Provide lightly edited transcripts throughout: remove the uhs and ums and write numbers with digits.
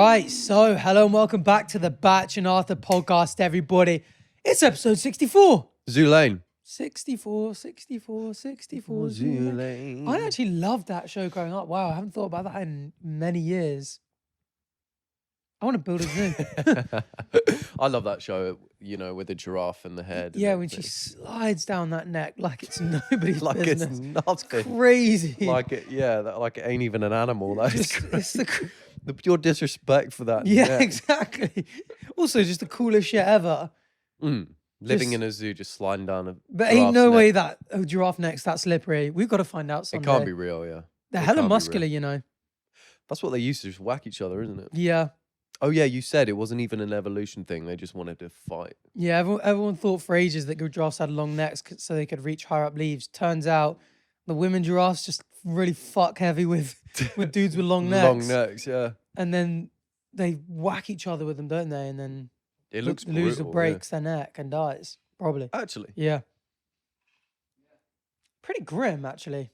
right, so hello and welcome back to the Bach and Arthur podcast, everybody. It's episode 64. Zoo Lane. 64. Zoo Lane. I actually loved that show growing up. Wow, I haven't thought about that in many years. I want to build a zoo. I love that show, you know, with the giraffe and the head. Yeah, and when she slides down that neck like it's nobody's like business. it's nothing. Crazy. Like it, yeah, like it ain't even an animal. That's It's the pure disrespect for that. yeah, neck. exactly. Also, just the coolest shit ever. Living in a zoo, just sliding down a. But ain't no neck. way that giraffe neck's that slippery. We've got to find out It someday. can't be real, yeah. They're It hella can't be muscular, real. you know. That's what they used to just whack each other, isn't it? Yeah. Oh yeah, you said it wasn't even an evolution thing. They just wanted to fight. Yeah, everyone thought for ages that giraffes had long necks so they could reach higher up leaves. Turns out the women giraffes just really fuck heavy with dudes with long necks. Long necks, yeah. And then they whack each other with them, don't they? And then It looks the loser brutal, breaks their neck and dies, probably. yeah. Actually, Yeah. Pretty grim, actually.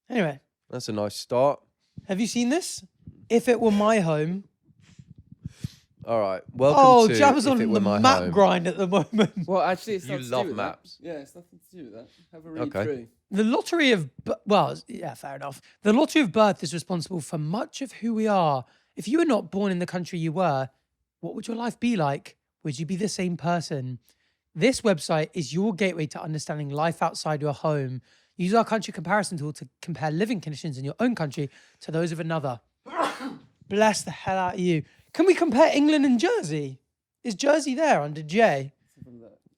Anyway, that's a nice start. have you seen this? If It Were My Home. All right, welcome to Jabba's If on It the Were My map Home. grind at the moment. Well, actually, it's You nothing to love do with maps. That. Yeah, it's nothing to do with that. Have a read Okay. through. The lottery of, yeah, fair enough. The lottery of birth is responsible for much of who we are. If you were not born in the country you were, what would your life be like? Would you be the same person? This website is your gateway to understanding life outside your home. Use our country comparison tool to compare living conditions in your own country to those of another. Bless the hell out of you. Can we compare England and Jersey? Is Jersey there under J?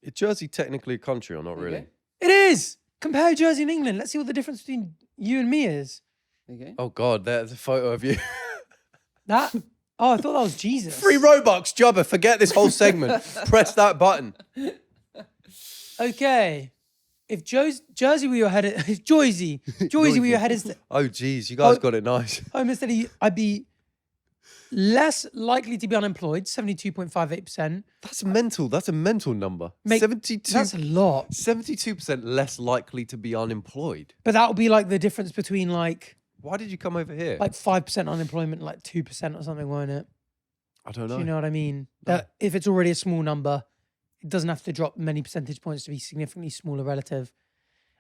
Is Jersey technically a country or not really? Okay. It is. Compare Jersey and England. Let's see what the difference between you and me is. Okay. Oh God, there's a photo of you. That? Oh, I thought that was Jesus. Free Robux, Jobber. Forget this whole segment. Press that button. Okay. If Jersey were your head, if Joyzy were your head is Oh geez, you guys Oh. got it nice. home instead, I'd be less likely to be unemployed, 72.58%. That's mental. That's a mental number. Mate, 72. That's a lot. 72% less likely to be unemployed. But that would be like the difference between like Why did you come over here? 5% unemployment, and like 2% or something, won't it? I don't know. Do you know what I mean? That if it's already a small number, it doesn't have to drop many percentage points to be significantly smaller relative.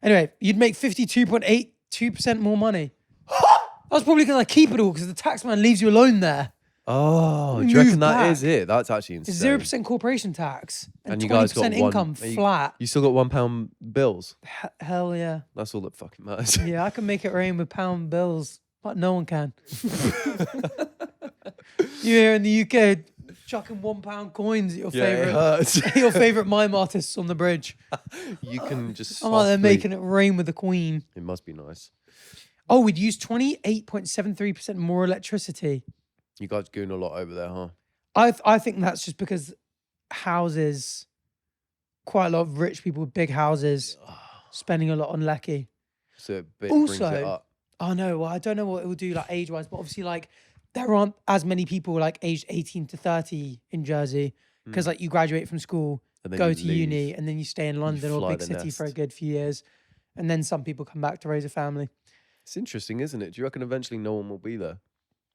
Anyway, you'd make 52.82% more money. That's probably because I keep it all because the tax man leaves you alone there. Oh, do you Move reckon that back. is it? That's actually It's insane. 0% corporation tax and you 20% guys got income one. flat. You still got £1 bills. Hell yeah. That's all that fucking matters. Yeah, I can make it rain with pound bills, but no one can. You here in the UK chucking £1 coins at your Yeah, it favorite, hurts. your favorite mime artists on the bridge. You can just. I'm like they're softly- making it rain with the Queen. It must be nice. Oh, we'd use 28.73% more electricity. You guys doing a lot over there, huh? I think that's just because houses, quite a lot of rich people with big houses, spending a lot on lecky. So it brings it Also, up. oh no, well, I don't know what it will do like age-wise, but obviously like there aren't as many people like aged 18 to 30 in Jersey because like you graduate from school, And then go you to leave. uni, and then you stay in London or fly big the city for a nest. good few years. And then some people come back to raise a family. It's interesting, isn't it? Do you reckon eventually no one will be there?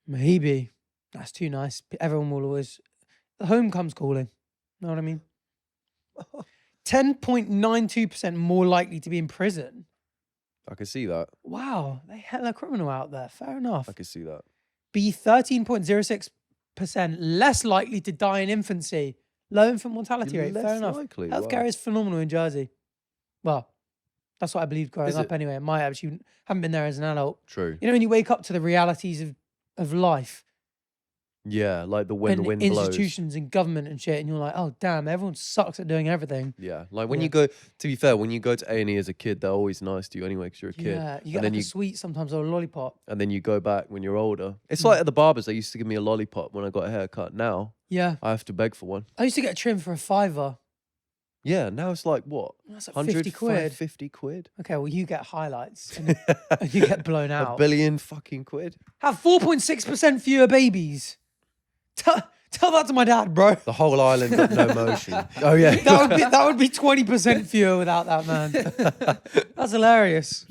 Maybe. That's too nice. Everyone will always... The home comes calling. Know what I mean? 10.92% more likely to be in prison. I can see that. Wow, they hella criminal out there. Fair enough. I can see that. Be 13.06% less likely to die in infancy. Low infant mortality You're rate. Fair less enough. likely, Healthcare wow. is phenomenal in Jersey. Well, that's what I believed growing Is up it? anyway. I might actually haven't been there as an adult. True. You know, when you wake up to the realities of life Yeah, like when the and wind blows. institutions and government and shit, and you're like, oh damn, everyone sucks at doing everything. Yeah, like when Yeah. you go. To be fair, when you go to A&E as a kid, they're always nice to you anyway because you're a kid. Yeah, you get and then like a sweet sometimes or a lollipop. and then you go back when you're older. It's Mm. like at the barbers. They used to give me a lollipop when I got a haircut. Now Yeah, I have to beg for one. I used to get a trim for a £5. Yeah, now it's like what? That's like 100 50 quid. 50 quid. Okay, well you get highlights and you get blown A out. billion fucking quid. Have 4.6% fewer babies. Tell that to my dad, bro. The whole island got no motion. Oh yeah. That would be 20% fewer without that man. That's hilarious.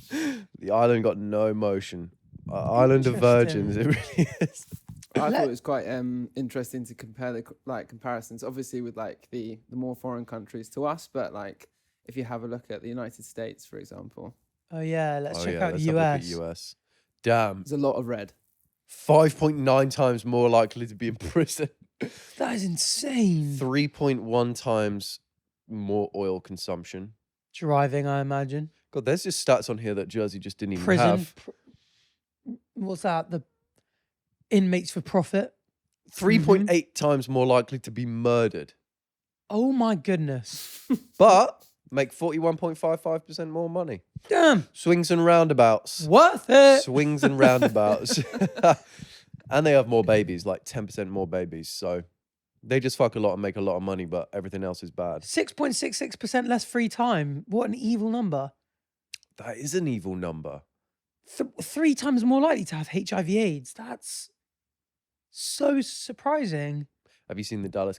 The island got no motion. Island of Interesting. virgins. It really is. I Let- thought it was quite interesting to compare the comparisons, obviously with like the more foreign countries to us, but like if you have a look at the United States, for example, Oh yeah, let's check out let's have a look at US. US. Damn, there's a lot of red. 5.9 times more likely to be in prison. That is insane. 3.1 times more oil consumption. Driving, I imagine. God, there's just stats on here that Jersey just didn't even Prison. have. What's that? The inmates for profit. 3.8 times more likely to be murdered. Oh my goodness. But make 41.55% more money. Damn. Swings and roundabouts. Worth it. Swings and roundabouts. And they have more babies, like 10% more babies. So they just fuck a lot and make a lot of money, but everything else is bad. 6.66% less free time. What an evil number. That is an evil number. 3 times more likely to have HIV/AIDS. That's so surprising. Have you seen the Dallas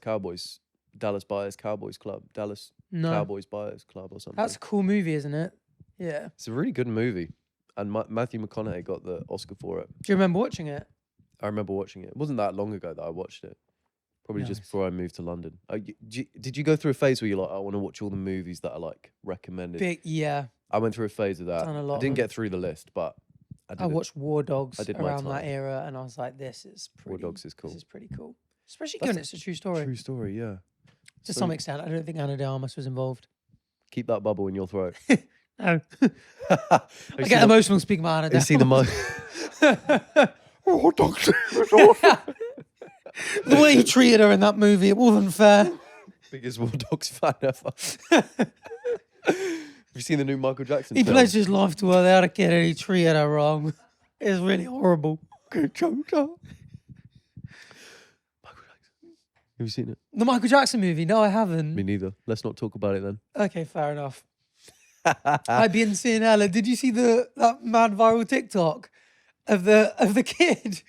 Buyers Cowboys Club? Dallas No. Cowboys Buyers Club or something. That's a cool movie, isn't it? Yeah. It's a really good movie. And Matthew McConaughey got the Oscar for it. Do you remember watching it? I remember watching it. It wasn't that long ago that I watched it. Probably just Nice. before I moved to London. Did you go through a phase where you're like, I want to watch all the movies that are like recommended? Yeah. I went through a phase of that. Done a lot I of didn't them. get through the list, but I did. I watched War Dogs I did my around that time. era, and I was like, "This is pretty." War Dogs is cool. This is pretty cool, especially That's given it's a true story. True story, yeah. To So some extent, I don't think Anna de Armas was involved. keep that bubble in your throat. No, I I get emotional speaking about Anna de You see the Armas. War Dogs. The way he treated her in that movie, it wasn't fair. Biggest War Dogs fan ever. Have you seen the new Michael Jackson He film? pledged his life to her. They had a kid, and he treated her wrong. It's really horrible. Good Joker. Michael Jackson. Have you seen it? The Michael Jackson movie? No, I haven't. Me neither. Let's not talk about it then. Okay, fair enough. I've been seeing Ella. Did you see that mad viral TikTok of the kid?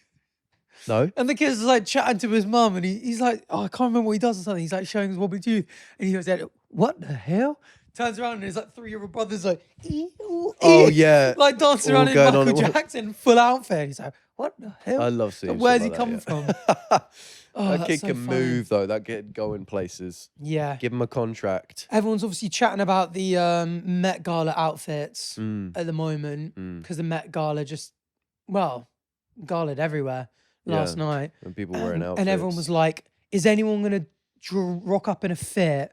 No? And the kid's like chatting to his mum, and he's like, oh, I can't remember what he does or something. He's like showing his wobbly tooth, and he goes, "What the hell?" Turns around, and his like 3-year-old brother's like, "Ew, Oh, ew," yeah. like dancing All around in going on Michael at once. Jackson full outfit. He's like, "What the hell?" I love seeing Where's shit he like come that, from? yeah. Oh, That that's kid so can funny. move, though. That kid going places. Yeah. Give him a contract. Everyone's obviously chatting about the Met Gala outfits Mm. at the moment Mm. because the Met Gala just, well, galaed everywhere last Yeah. night. And people wearing outfits. And everyone was like, is anyone going to rock up in a fit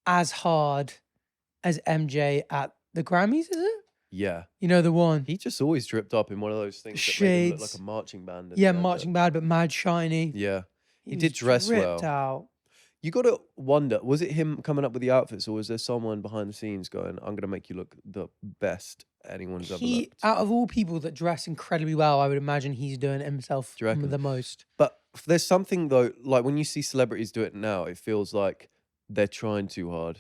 as hard as MJ at the Grammys, is it? Yeah. You know, the one. He just always dripped up in one of those things that made him look Shades. like a marching band. didn't Yeah, he? Like marching bad, but mad shiny. Yeah. He was did dress dripped well. out. You got to wonder, was it him coming up with the outfits, or was there someone behind the scenes going, I'm going to make you look the best anyone's ever He, looked? out of all people that dress incredibly well, I would imagine he's doing it himself Do you reckon? the most. But there's something, though, like when you see celebrities do it now, it feels like they're trying too hard.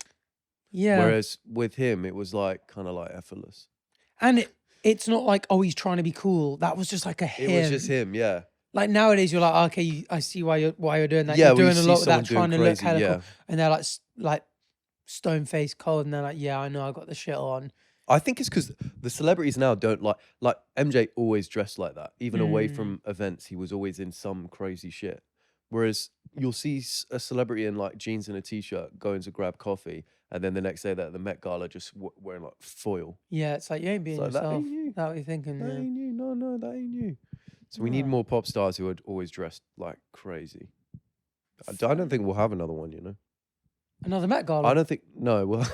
Yeah. Whereas with him, it was like kind of like effortless. And it's not like, oh, he's trying to be cool. That was just like a him. It was just him, yeah. Like nowadays, you're like, okay, I see why you're doing that. Yeah, You're well, you doing a see lot with that, someone doing trying to look crazy, hella yeah. cool. And they're like stone faced cold, and they're like, yeah, I know, I got the shit on. I think it's because the celebrities now don't like MJ always dressed like that. Even away from events, he was always in some crazy shit. Whereas you'll see a celebrity in like jeans and a t-shirt going to grab coffee, and then the next day they're at the Met Gala just wearing like foil. Yeah, it's like you ain't being It's like, that yourself. ain't you. That's what you're thinking. That Yeah. ain't you. No, that ain't you. So we need more pop stars who are always dressed like crazy. I don't think we'll have another one, you know. Another Met Gala. I don't think well.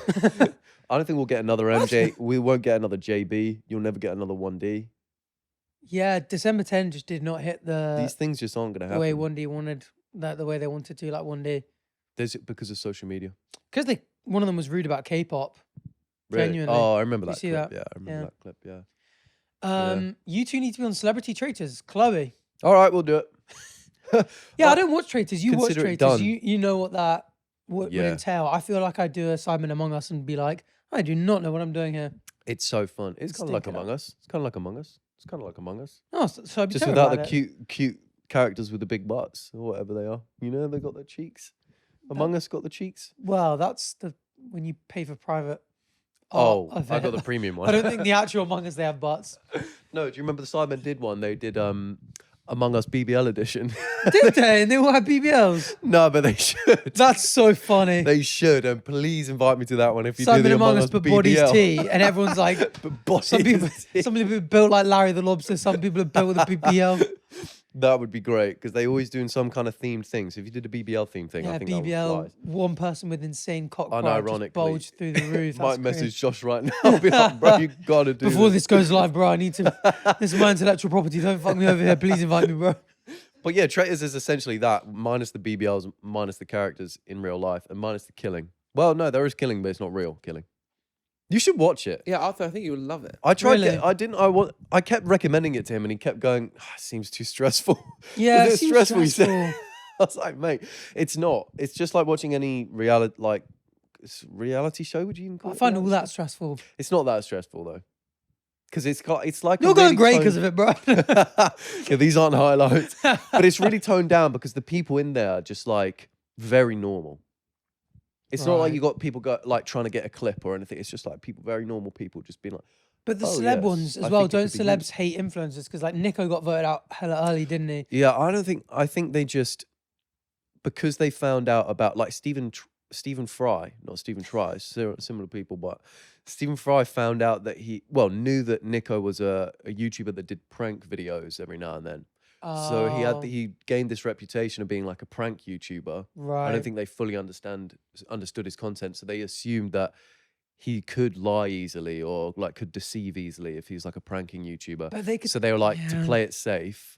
I don't think we'll get another MJ. We won't get another JB. You'll never get another 1D. Yeah, December 10 just did not hit These things just aren't going to the way happen. 1D wanted that, the way they wanted to, like 1D. There's because of social media. Because one of them was rude about K-pop. Really? Genuinely. Oh, I remember You that see clip. that? Yeah, I remember Yeah. that clip. Yeah. You two need to be on Celebrity Traitors. Chloe. All right, we'll do it. Yeah, I don't watch Traitors. You watch Consider it Traitors. done. You know what that would Yeah. entail. I feel like I do a Simon Among Us and be like, I do not know what I'm doing here. It's so fun. It's kind of like Stink it up. Among Us. It's kind of like Among Us. It's kind of like Among Us. Oh, so I'd be Just terrible without at the it. cute characters with the big butts or whatever they are. You know, they got their cheeks. Among Us got the cheeks. Well, that's when you pay for private. Oh, art of I it. got the premium one. I don't think the actual Among Us they have butts. No, do you remember the Simon did one? They did Among Us BBL edition. Did they? And they all had BBLs. No, but they should. That's so funny. They should, and please invite me to that one if you do Simon the Among Us, but bodies BBL. T, and everyone's like, But bodies some people are built like Larry the Lobster, some people are built with a BBL. That would be great because they always doing some kind of themed thing. So if you did a BBL themed thing, Yeah, I think that BBL, would fly. one person with insane cock pride Unironically, just bulged through the roof. Might That's message crazy. Josh right now. Be like, bro, you gotta do Before this. this goes live, bro, I need to. This is my intellectual property. Don't fuck me over here. Please invite me, bro. But yeah, Traitors is essentially that, minus the BBLs, minus the characters in real life, and minus the killing. Well, no, there is killing, but it's not real killing. You should watch it. Yeah, Arthur, I think you would love it. I tried. Really? I kept recommending it to him, and he kept going. "Ah, it seems too stressful." Yeah, Was it it seems stressful? He said. stressful. I was like, mate, it's not. It's just like watching any reality show. Would you even call I it? find all reality that stressful. show? It's not that stressful though, because it's like You're going great because of it, bro. Yeah, these aren't highlights, but it's really toned down because the people in there are just like very normal. It's not like Right. you got people like trying to get a clip or anything. It's just like people, very normal people, just being like, But the Oh, celeb yes, ones as I well, think it don't could be celebs hate influencers? Because like Nico got voted out hella early, didn't he? yeah, I think they just, because they found out about like Stephen Fry, not Stephen Try, similar people, but Stephen Fry found out that knew that Nico was a YouTuber that did prank videos every now and then. So Oh, he gained this reputation of being like a prank YouTuber. right. I don't think they fully understood his content, so they assumed that he could lie easily or like could deceive easily if he's like a pranking YouTuber. But they could. So they were like, to yeah. play it safe,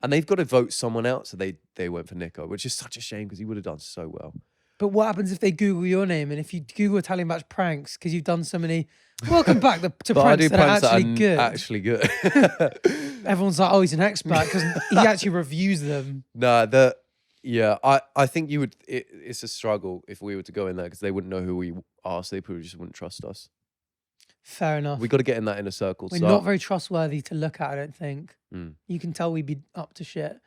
and they've got to vote someone out, so they went for Nico, which is such a shame because he would have done so well. But what happens if they Google your name and if you Google Italian Batch pranks because you've done so many? Welcome back to But I pranks do that are pranks actually good. actually good. Everyone's like, oh, he's an expert because he actually reviews them. Nah, yeah, I think you would. It's a struggle if we were to go in there because they wouldn't know who we are, so they probably just wouldn't trust us. Fair enough. We got to get in that inner circle. We're so not very trustworthy to look at, I don't think. Mm. You can tell we'd be up to shit.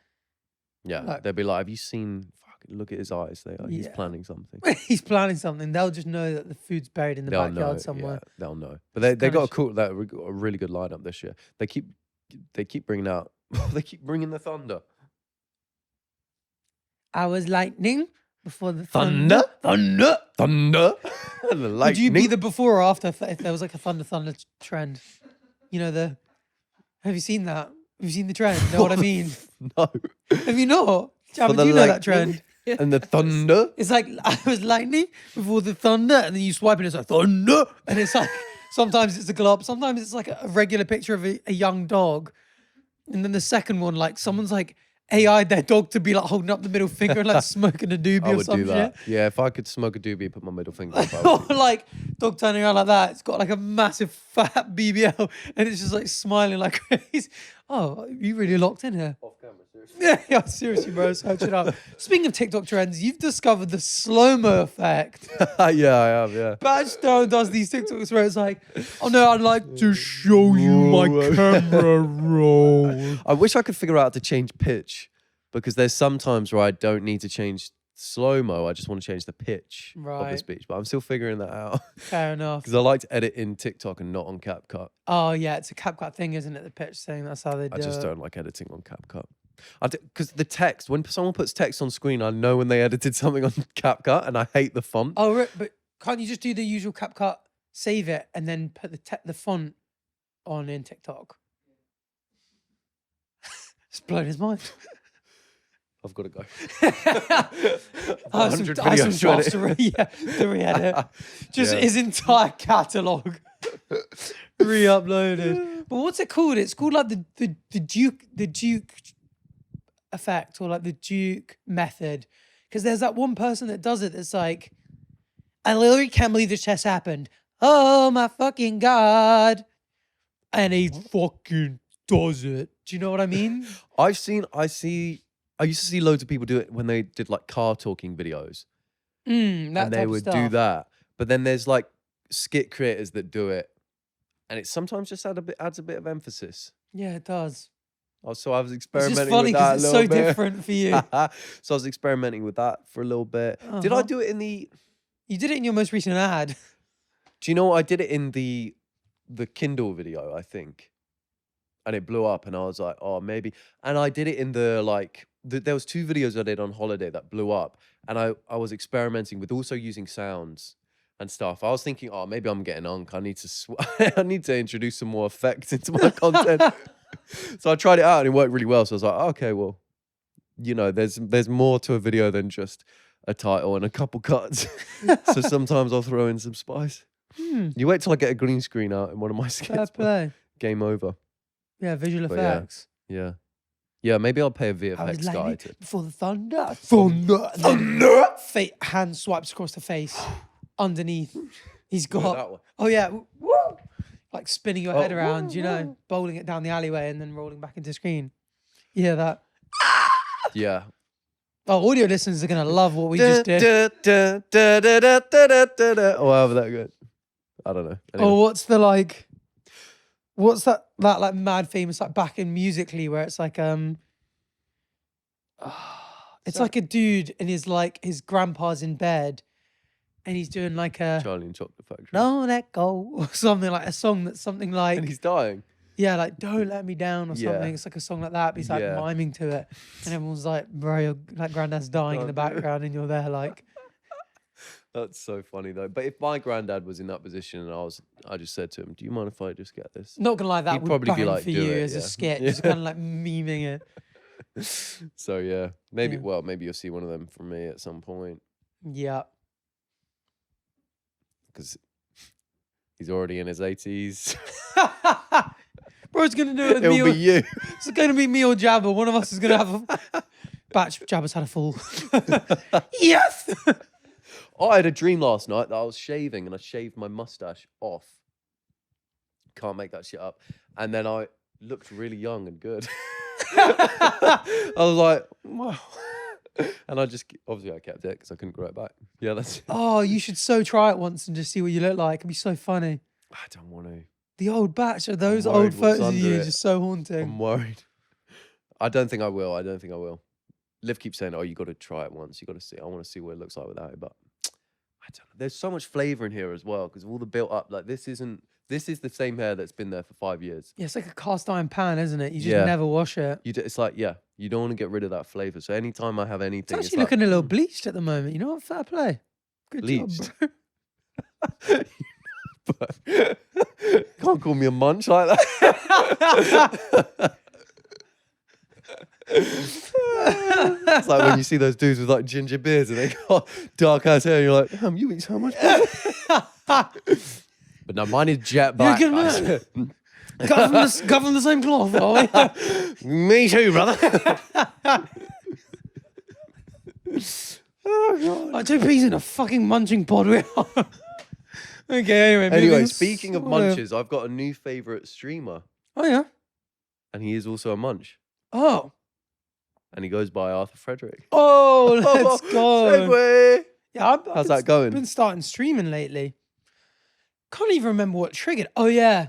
yeah, like- they'll be like, "Have you seen? Fucking look at his eyes. He's Yeah. planning something." He's planning something. They'll just know that the food's buried in the They'll backyard know. somewhere. Yeah, they'll know. But they kinda got a really good lineup this year. They keep bringing out. They keep bringing the thunder. I was lightning before the Thunder, thunder. thunder. And the Would you be lightning. the before or after if there was like a thunder trend? You know have you seen that? Have you seen the trend? Know what I mean? No. Have you not? Jamin, the do you know that lightning? trend? And the thunder. It's like I was lightning before the thunder, and then you swipe and it's like thunder, and it's like sometimes it's a glob, sometimes it's like a regular picture of a young dog, and then the second one, like someone's like AI'd their dog to be like holding up the middle finger and like smoking a doobie I or would some do that. shit. Yeah, if I could smoke a doobie, put my middle finger up. I would Or do that. like dog turning around like that. It's got like a massive fat BBL and it's just like smiling like crazy. Oh, you really locked in here. Off camera, seriously. Yeah, seriously, bro. Search it up. Speaking of TikTok trends, you've discovered the slow-mo effect. Yeah, I have. Yeah. Badge Stone does these TikToks where it's like, oh no, I'd like to show you my camera roll. I wish I could figure out how to change pitch because there's some times where I don't need to change slow-mo. I just want to change the pitch of the Right. speech, but I'm still figuring that out Fair enough. because I like to edit in TikTok and not on CapCut. Oh yeah, it's a CapCut thing, isn't it? The pitch thing. That's how they do I just it. don't like editing on CapCut. Because the text, when someone puts text on screen, I know when they edited something on CapCut, and I hate the font. Oh, but can't you just do the usual CapCut, save it, and then put the font on in TikTok? It's blown his mind. I've got to go. I have some 100 I have some videos drafts to to re-edit. Just Yeah. his entire catalogue re-uploaded. But what's it called? It's called like the Duke effect or like the Duke method. Because there's that one person that does it that's like, I literally can't believe this just happened. Oh my fucking God. And he fucking does it. Do you know what I mean? I used to see loads of people do it when they did like car talking videos, That and they type of would do stuff. that. But then there's like skit creators that do it, and it sometimes just adds a bit of emphasis. Yeah, it does. So I was It's experimenting just funny with that a because it's little so bit. different for you. So I was experimenting with that for a little bit. Did I Uh-huh. do it in the? You did it in your most recent ad. Do you know what? I did it in the Kindle video, I think. and it blew up, and I was like, oh, maybe. And I did it in the like. There was 2 videos I did on holiday that blew up, and I was experimenting with also using sounds and stuff. I was thinking, oh, maybe I'm getting unk. I need to I need to introduce some more effects into my content. So I tried it out, and it worked really well. So I was like, okay, well, you know, there's more to a video than just a title and a couple cuts. So sometimes I'll throw in some spice. You wait till I get a green screen out in one of my Fair skits. play. Game over. Yeah, visual But yeah. effects. Yeah, maybe I'll pay a I was VFX guy lightning to. before the thunder. Thunder. Hand swipes across the face. Underneath, he's got. that one. Oh yeah, woo! Like spinning your head Oh, around, woo, you know, woo. bowling it down the alleyway and then rolling back into screen. Yeah, that. Yeah. Oh, audio listeners are gonna love what we just did. Or however that goes. I don't know. Anyway. Oh, what's the like? What's that like mad famous like back in Musically where it's like it's like a dude and his like his grandpa's in bed and he's doing like a Charlie and Chocolate Factory. "Don't Let Go" or something like a song that's something like And he's dying. yeah, like "Don't Let Me Down" or Yeah. something. It's like a song like that, but he's like Yeah. miming to it, and everyone's like, "Bro, your like granddad's dying in the Don't do it. background, and you're there like." That's so funny though. But if my granddad was in that position and I just said to him, "Do you mind if I just get this?" Not gonna lie, that He'd would probably be bang like, for "Do you it," as a yeah. skit, Yeah. just kind of like memeing it. So yeah, maybe. Yeah. Well, maybe you'll see one of them from me at some point Yeah. because he's already in his 80s. Bro's gonna do it with It'll me. be you. It's gonna be me or Jabba. One of us is gonna have a batch. Jabba's had a full. Yes. I had a dream last night that I was shaving and I shaved my mustache off. Can't make that shit up. And then I looked really young and good. I was like, wow. And I just, obviously I kept it because I couldn't grow it back. Yeah, that's it. Oh, you should so try it once and just see what you look like. It'd be so funny. I don't want to. The old batch of those worried old what's photos of under you it. is just so haunting. I'm worried. I don't think I will. I don't think I will. Liv keeps saying, oh, you got to try it once. You got to see. I want to see what it looks like without it. But I don't know. There's so much flavor in here as well because of all the built up. Like this is the same hair that's been there for 5 years. Yeah, it's like a cast iron pan, isn't it? You just Yeah. never wash it. It's like, yeah, you don't want to get rid of that flavor. So anytime I have It's anything, actually like, looking a little bleached at the moment. You know what? Fair play. Good Bleached? job. But can't call me a munch like that. It's like when you see those dudes with like ginger beards and they got dark ass hair, and you're like, damn, you eat so much. But no, mine is jet black. good guys. man. Cut from the same cloth, are we? Me too, brother. Like 2 peas in a fucking munching pod. We are. Okay, anyway. Anyway, moving speaking of munches, I've got a new favorite streamer, Oh, yeah. and he is also a munch, Oh. and he goes by Arthur Frederick. Oh, let's go. Segue. Yeah, I've How's that going? been starting streaming lately. Can't even remember what triggered. Oh, yeah.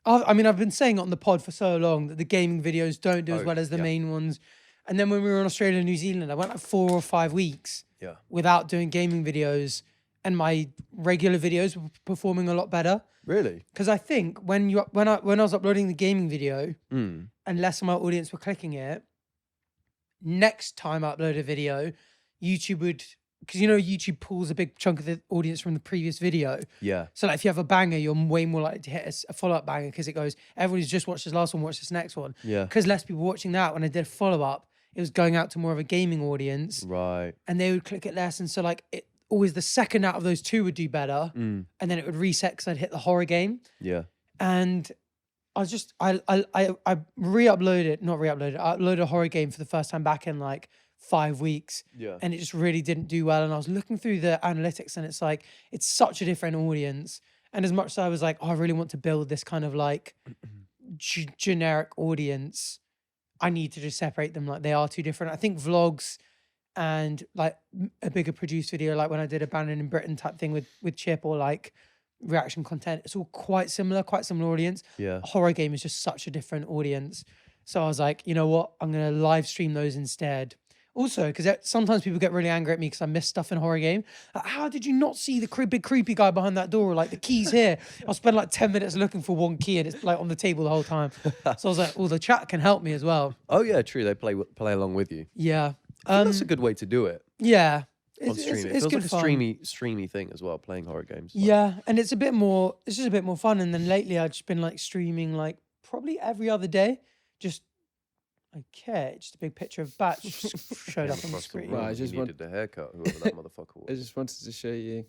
I mean, I've been saying it on the pod for so long that the gaming videos don't do as Oh, well as the yeah. main ones. And then when we were in Australia and New Zealand, I went like 4 or 5 weeks Yeah. without doing gaming videos, and my regular videos were performing a lot better. Really? Because I think when I was uploading the gaming video Mm. and less of my audience were clicking it, next time I upload a video, YouTube would, because you know YouTube pulls a big chunk of the audience from the previous video. Yeah. So like if you have a banger, you're way more likely to hit a follow-up banger because it goes, everybody's just watched this last one, watch this next one. Yeah. Because less people watching that, when I did a follow-up, it was going out to more of a gaming audience Right. and they would click it less. And so like it always the second out of those 2 would do better. Mm. And then it would reset because I'd hit the horror game. Yeah. And I was just I re-uploaded, not re-uploaded, I uploaded a horror game for the first time back in like 5 weeks. Yeah. And it just really didn't do well. And I was looking through the analytics and it's like, it's such a different audience. And as much as I was like, oh, I really want to build this kind of like generic audience, I need to just separate them. Like they are too different. I think vlogs and like a bigger produced video, like when I did Abandoned in Britain type thing with Chip, or like reaction content, it's all quite similar audience. Yeah. A horror game is just such a different audience. So I was like, you know what? I'm going to live stream those instead. Also, because sometimes people get really angry at me because I miss stuff in a horror game. Like, how did you not see the big creepy guy behind that door? Like the key's here. I'll spend like 10 minutes looking for one key and it's like on the table the whole time. So I was like, well, the chat can help me as well. Oh yeah, true. They play along with you. Yeah. I think that's a good way to do it Yeah. on stream. It feels good like a fun. streamy thing as well, playing horror games. Like, Yeah, and it's just a bit more fun. And then lately I've just been like streaming like probably every other day. Just just a big picture of Bach just showed up on the across screen. Right, I room, just you needed a haircut, whoever that motherfucker I was. just wanted to show you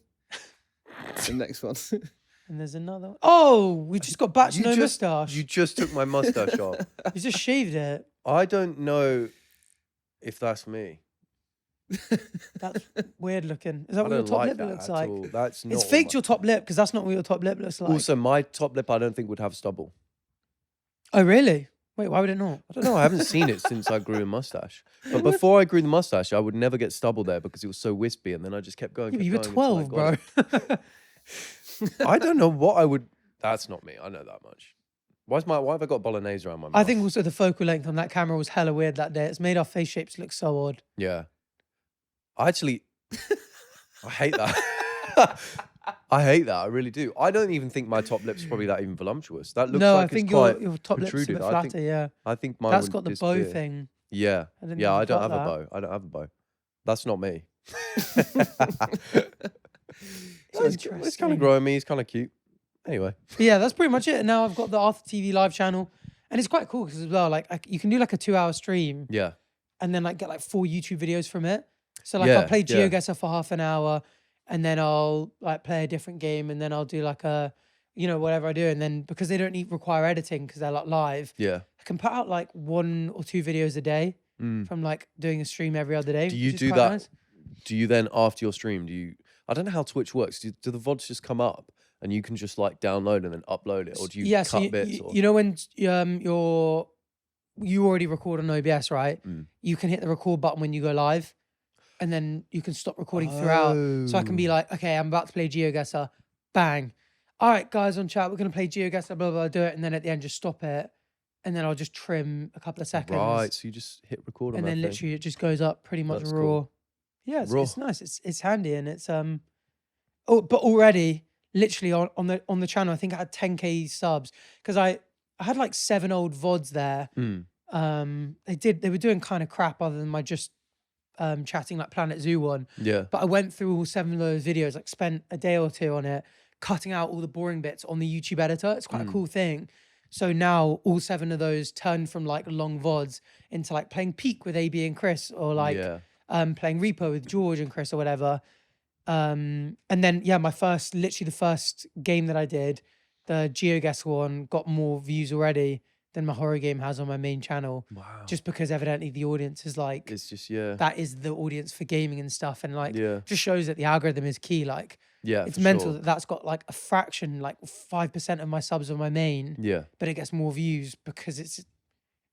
the next one. And there's another one. Oh, we just got Bach no moustache. You just took my mustache off. You just shaved it. I don't know if that's me. That's weird looking. Is that I what your don't top like lip that looks at like? all. That's not It's what faked my- your top lip because that's not what your top lip looks like. Also, my top lip I don't think would have stubble. Oh, really? Wait, why would it not? I don't know. I haven't seen it since I grew a mustache. But before I grew the mustache, I would never get stubble there because it was so wispy, and then I just kept going. Yeah, but kept you were going until I 12, got bro. it. I don't know what I would. That's not me. I know that much. Why have I got bolognese around my mouth? I think also the focal length on that camera was hella weird that day. It's made our face shapes look so odd. Yeah. I actually, I hate that. I hate that. I really do. I don't even think my top lip's probably that even voluptuous. That looks No, like I think it's quite your top lip's a bit protruded. flatter, yeah. I think mine That's would got the bow disappear. thing. Yeah. I didn't Yeah, even I don't clock have a that. bow. I don't have a bow. That's not me. So it's kind interesting. of growing me. He's kind of cute. Anyway. But yeah, that's pretty much it. And now I've got the Arthur TV live channel. And it's quite cool because as well, like you can do like a 2-hour stream Yeah. and then like get like 4 YouTube videos from it. So like Yeah, I'll play yeah. GeoGuessr for half an hour and then I'll like play a different game and then I'll do like a, whatever I do. And then because they don't require editing because they're like live, Yeah. I can put out like 1 or 2 videos a day from like doing a stream every other day. Do you which is do quite that? nice. Do you then, after your stream, I don't know how Twitch works. Do the VODs just come up and you can just like download and then upload it? Or do you so cut bits? Or? you know when you already record on OBS, right? You can hit the record button when you go live and then you can stop recording throughout. So I can be like, okay, I'm about to play GeoGuessr. Bang. All right, guys on chat, we're going to play GeoGuessr, blah, blah, blah, do it. And then at the end, just stop it. And then I'll just trim a couple of seconds. Right, so you just hit record on And that then thing. literally it just goes up pretty much That's raw. cool. Yeah, Raw. it's nice. It's handy and it's but already literally on the channel, I think I had 10k subs because I had like 7 old VODs there. They were doing kind of crap other than my just chatting like Planet Zoo one. Yeah. But I went through all 7 of those videos, like spent a day or 2 on it, cutting out all the boring bits on the YouTube editor. It's quite a cool thing. So now all 7 of those turned from like long VODs into like playing Peak with AB and Chris or like playing Repo with George and Chris or whatever. And then, yeah, literally the first game that I did, the GeoGuessr one, got more views already than my horror game has on my main channel. Wow. Just because evidently the audience is like, It's just, yeah. that is the audience for gaming and stuff. And like, Yeah. just shows that the algorithm is key. Like, Yeah. it's for mental sure. that that's got like a fraction, like 5% of my subs on my main, Yeah. but it gets more views because it's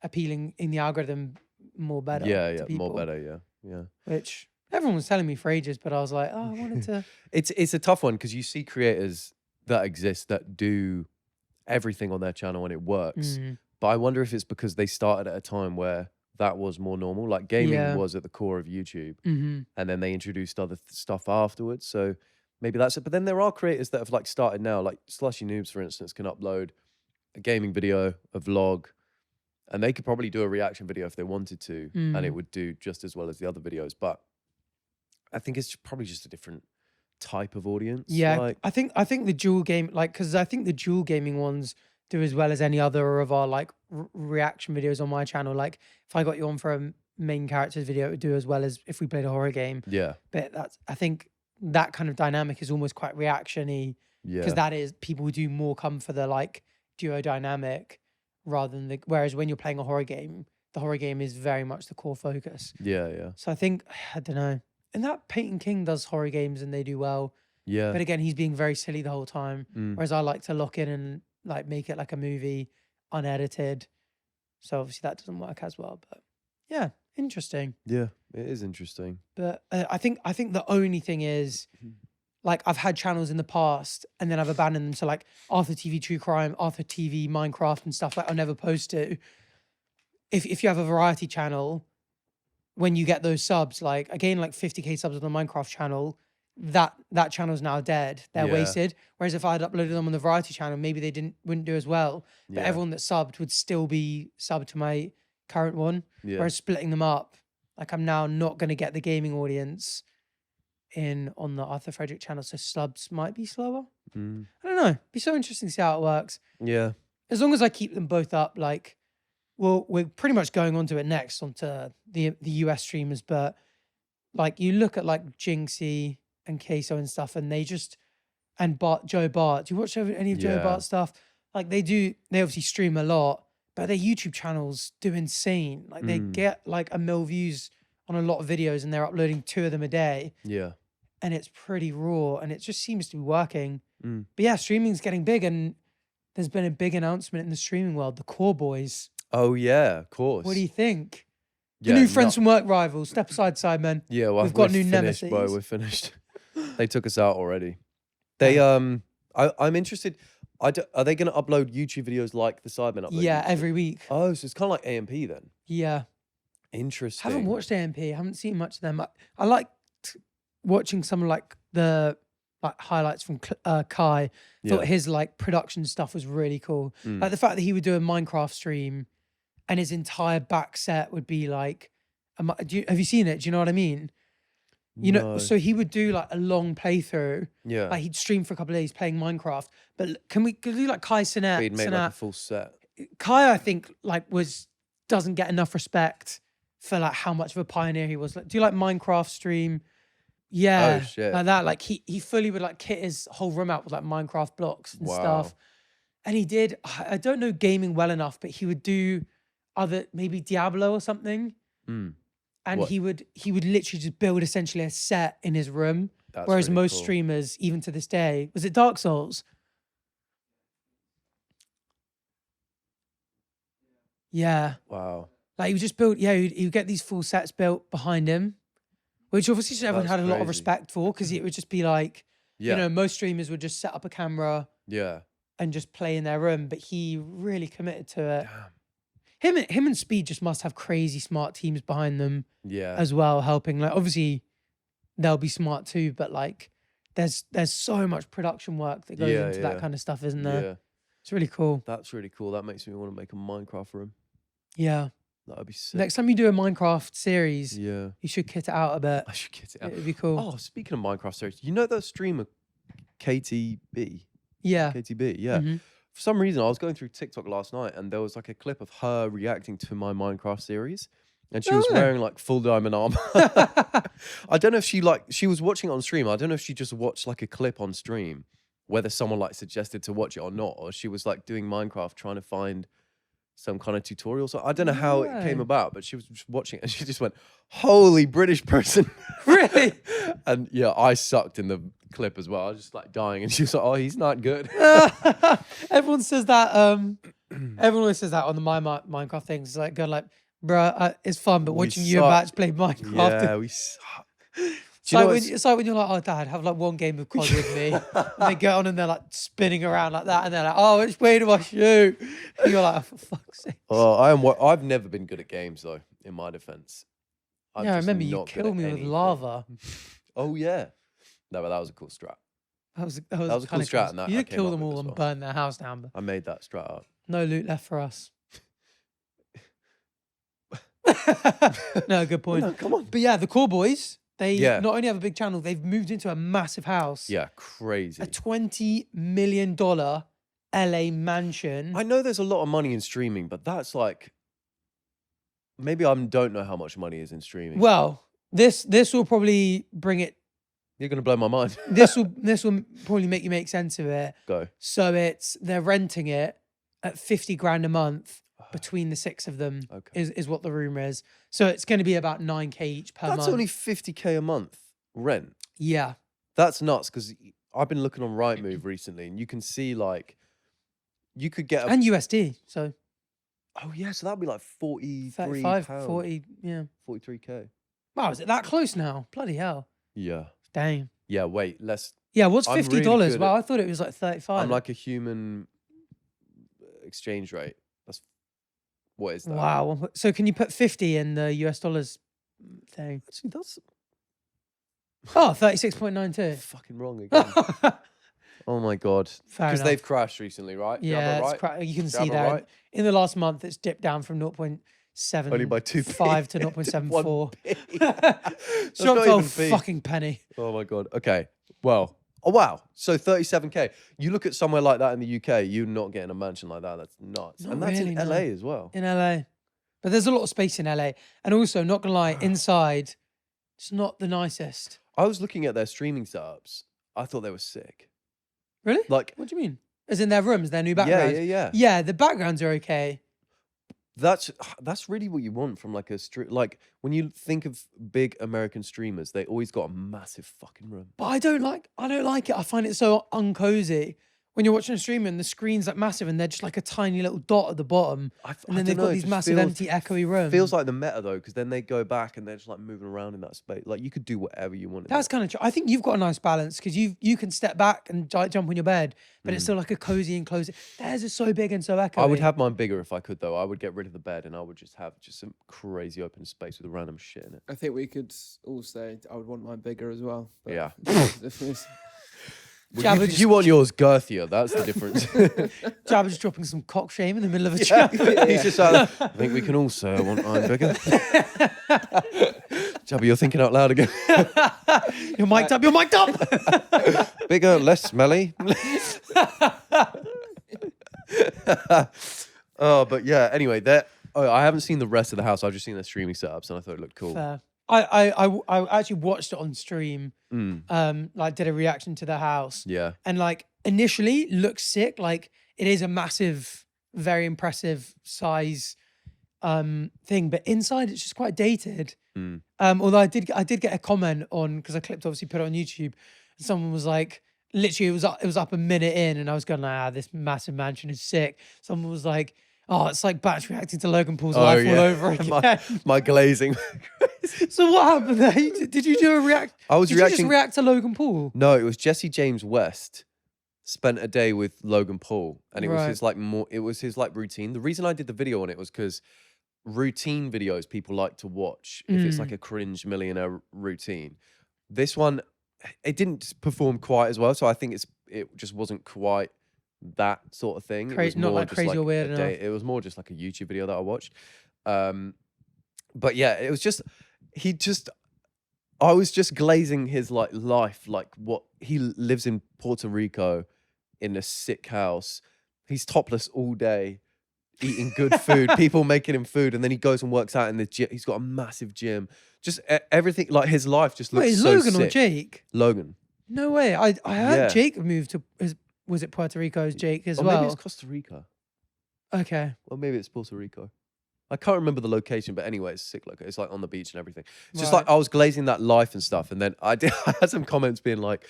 appealing in the algorithm more better. Yeah. to Yeah. people, More better. Yeah. Yeah. Which everyone was telling me for ages, but I was like, oh, I wanted to. It's a tough one because you see creators that exist that do everything on their channel and it works. But I wonder if it's because they started at a time where that was more normal. Like gaming was at the core of YouTube, and then they introduced other stuff afterwards. So maybe that's it. But then there are creators that have like started now, like Slushy Noobs, for instance, can upload a gaming video, a vlog, and they could probably do a reaction video if they wanted to, and it would do just as well as the other videos. But I think it's probably just a different type of audience. Yeah, like, I think the dual game, like, because I think the dual gaming ones do as well as any other of our like reaction videos on my channel. Like, if I got you on for a main characters video, it would do as well as if we played a horror game. yeah, But I think that kind of dynamic is almost quite reaction-y yeah, because that is people do more come for the like duo dynamic rather than whereas when you're playing a horror game, the horror game is very much the core focus. yeah, yeah, So I think, I don't know. And that Peyton King does horror games and they do well. yeah. But again, he's being very silly the whole time. Mm. Whereas I like to lock in and like make it like a movie, unedited. So obviously that doesn't work as well. But yeah, interesting. Yeah, it is interesting. But I think the only thing is, like, I've had channels in the past and then I've abandoned them. So like Arthur TV True Crime, Arthur TV Minecraft and stuff like I'll never post to. If you have a variety channel, when you get those subs, like I gained like 50k subs on the Minecraft channel. That channel's now dead. They're Yeah. wasted. Whereas if I had uploaded them on the variety channel, maybe they wouldn't do as well. But Yeah. everyone that subbed would still be subbed to my current one. Yeah. Whereas splitting them up, like I'm now not going to get the gaming audience in on the Arthur Frederick channel, so subs might be slower. Mm. I don't know. Be so interesting to see how it works. Yeah. As long as I keep them both up, like, well, we're pretty much going on to it next, onto the US streamers. But like, you look at like Jinxie and Queso and stuff, and they just and Joe Bart. Do you watch any of Joe Yeah. Bart's stuff? Like they obviously stream a lot, but their YouTube channels do insane. Like they get like 1 million views on a lot of videos, and they're uploading 2 of them a day. Yeah. And it's pretty raw, and it just seems to be working. Mm. But yeah, streaming's getting big, and there's been a big announcement in the streaming world, the Core Boys. Oh yeah, of course. What do you think? The Yeah, new Friends no- from Work rivals. Step aside, Sidemen. Yeah, well, We've got we're new finished, bro. nemesis. We're finished. They took us out already. They I'm interested. Are they going to upload YouTube videos like the Sidemen upload? Yeah, YouTube? every week. Oh, so it's kind of like AMP then. Yeah. Interesting. Haven't watched AMP. Haven't seen much of them. I liked watching some like the highlights from Kai. Thought Yeah. his like production stuff was really cool. Mm. Like the fact that he would do a Minecraft stream, and his entire back set would be like, have you seen it? Do you know what I mean? You know, No. so he would do like a long playthrough. Yeah. Like he'd stream for a couple of days playing Minecraft. But can we do like Kai Sinet? He'd made like a full set. Kai, I think, like doesn't get enough respect for like how much of a pioneer he was. Like, do you like Minecraft stream? Yeah, Oh, shit. like that. Like he fully would like kit his whole room out with like Minecraft blocks and Wow. stuff. And he did. I don't know gaming well enough, but he would do maybe Diablo or something. Mm. And What? he would literally just build essentially a set in his room. That's Whereas really most cool. streamers, even to this day, was it Dark Souls? Yeah. Wow. Like he would just build, he would get these full sets built behind him, which obviously everyone That's had a lot of crazy. respect for, because it would just be like, Yeah. you know, most streamers would just set up a camera Yeah. and just play in their room, but he really committed to it. Damn. Him and Speed just must have crazy smart teams behind them Yeah. as well, helping. Like obviously they'll be smart too, but like there's so much production work that goes Yeah, into yeah. that kind of stuff, isn't there? Yeah. It's really cool. That's really cool. That makes me want to make a Minecraft room. Yeah. That would be sick. Next time you do a Minecraft series, Yeah. you should kit it out a bit. I should get it out. It'd be cool. Oh, speaking of Minecraft series, you know that streamer KTB? Yeah. KTB, yeah. Mhm. For some reason, I was going through TikTok last night and there was like a clip of her reacting to my Minecraft series. And she Oh, was really? wearing like full diamond armor. I don't know if she was watching it on stream. I don't know if she just watched like a clip on stream, whether someone like suggested to watch it or not, or she was like doing Minecraft trying to find some kind of tutorial. So I don't know how it came Right. about, but she was just watching it and she just went, "Holy British person." Really? And yeah, I sucked in the clip as well. I was just like dying and she was like, "Oh, he's not good." Everyone says that. Everyone always says that on the Minecraft things. It's like, go like, bruh, it's fun, but We watching you and suck. Batch play Minecraft. Yeah, we suck. It's like, it's like when you're like, oh, Dad, have like one game of COD with me. And they get on and they're like spinning around like that. And they're like, oh, which way do I shoot? And you're like, oh, for fuck's sake. I've never been good at games though, in my defense. I'm Yeah, I just remember you not good killed at me with anything. lava. Oh yeah. No, but that was a cool strat. That was was a cool kinda strat, and that you I did came kill up them with all as and well. burn their house down, but I made that strat up. no loot left for us. No, good point. No, come on. But yeah, the Core Boys, they Yeah. not only have a big channel, they've moved into a massive house. Yeah, crazy. A $20 million LA mansion. I know there's a lot of money in streaming, but that's like maybe I don't know how much money is in streaming. Well, this will probably bring it. You're gonna blow my mind. This will probably make you make sense of it. Go. So they're renting it at 50 grand a month between the 6 of them. Okay. Is what the rumor is. So it's going to be about 9k each per That's month. only 50k a month rent. Yeah. That's nuts because I've been looking on Rightmove recently, and you can see like you could get a And USD. So oh yeah, so that'd be like 43 35, pounds, 40. Yeah. 43k. Wow, is it that close now? Bloody hell. Yeah. Dang. Yeah. Wait. Yeah, what's I'm $50? really good Well, at- I thought it was like 35. I'm like a human exchange rate. That's what is that? Wow. So can you put 50 in the US dollars? thing. Actually, that's Oh, 36.92. fucking wrong again. Oh my god. Fair Because enough. they've crashed recently, right? Do you have Yeah, that right? you can Do you see have that there. right? In the last month, it's dipped down from 0.75 Only by 2p. to 0.74. 1p. Shop not fell even p. fucking penny. Oh my god. Okay. Well. Oh wow. So 37k. You look at somewhere like that in the UK, you're not getting a mansion like that. That's nuts. Not and that's really, in no. LA as well. In LA. But there's a lot of space in LA. And also, not gonna lie, inside, it's not the nicest. I was looking at their streaming setups. I thought they were sick. Really? Like, What do you mean? As in their rooms, their new yeah, backgrounds? yeah, yeah. Yeah, the backgrounds are okay. That's really what you want from like a like when you think of big American streamers, they always got a massive fucking room. But I don't like it. I find it so uncozy. When you're watching a stream and the screen's like massive and they're just like a tiny little dot at the bottom. And then they've got these massive empty echoey rooms. Feels like the meta though, because then they go back and they're just like moving around in that space. Like you could do whatever you want. That's kind of true. I think you've got a nice balance because you can step back and jump on your bed, but it's still like a cozy enclosed. Theirs is so big and so echoey. I would have mine bigger if I could though. I would get rid of the bed and I would just have some crazy open space with random shit in it. I think we could all say I would want mine bigger as well. But Yeah. Jabba Well, just- you want yours girthier. That's the difference. Jabba just dropping some cock shame in the middle of a chat. He's just like, I think we can all say I want mine bigger. Jabba, you're thinking out loud again. You're mic'd up. You're mic'd up. Bigger, less smelly. Oh, but yeah. Anyway, I haven't seen the rest of the house. I've just seen their streaming setups, and I thought it looked cool. Fair. I actually watched it on stream. Like did a reaction to the house. Yeah. And like initially looks sick. Like it is a massive, very impressive size thing, but inside it's just quite dated. Although I did get a comment on, because I clipped, obviously put it on YouTube, and someone was like, literally it was up a minute in and I was going like, this massive mansion is sick. Someone was like, oh, it's like Bach reacting to Logan Paul's life all over again. my glazing. So what happened there? Did you do a react? I was Did you reacting. just react to Logan Paul? No, it was Jesse James West spent a day with Logan Paul, and it was Right. his like routine. The reason I did the video on it was because routine videos people like to watch if it's like a cringe millionaire routine. This one, it didn't perform quite as well, so I think it just wasn't quite that sort of thing. It was Not more like just crazy or a weird day- enough. It was more just like a YouTube video that I watched. But yeah, it was just I was just glazing his like life, like what he lives in Puerto Rico in a sick house. He's topless all day, eating good food, people making him food, and then he goes and works out in the gym. He's got a massive gym. Just everything, like his life just looks Wait, is so Logan sick. or Jake? Logan. No way. I heard Yeah. Jake moved to, was it Puerto Rico as Jake as Or well? maybe it's Costa Rica. Okay. Or maybe it's Puerto Rico. I can't remember the location, but anyway, it's sick location. It's like on the beach and everything. It's just Right. like I was glazing that life and stuff, and then I had some comments being like,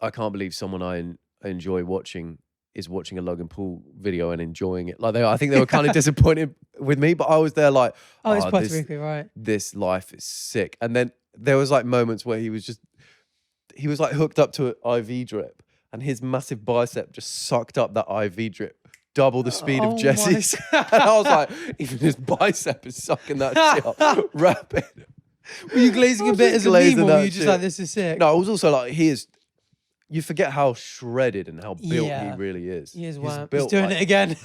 "I can't believe someone I enjoy watching is watching a Logan Paul video and enjoying it." Like I think they were kind of disappointed with me, but I was there like, Oh, it's Puerto this, Rico, right? this life is sick. And then there was like moments where he was like hooked up to an IV drip, and his massive bicep just sucked up that IV drip. Double the speed Oh of my Jesse's. And I was like, even his bicep is sucking that shit up rapid. Were you glazing I a was bit just as a glazing meme, or were that you just shit. like, this is sick? No, I was also like, you forget how shredded and how built Yeah. he really is. He is He's wow. He's built doing like- it again.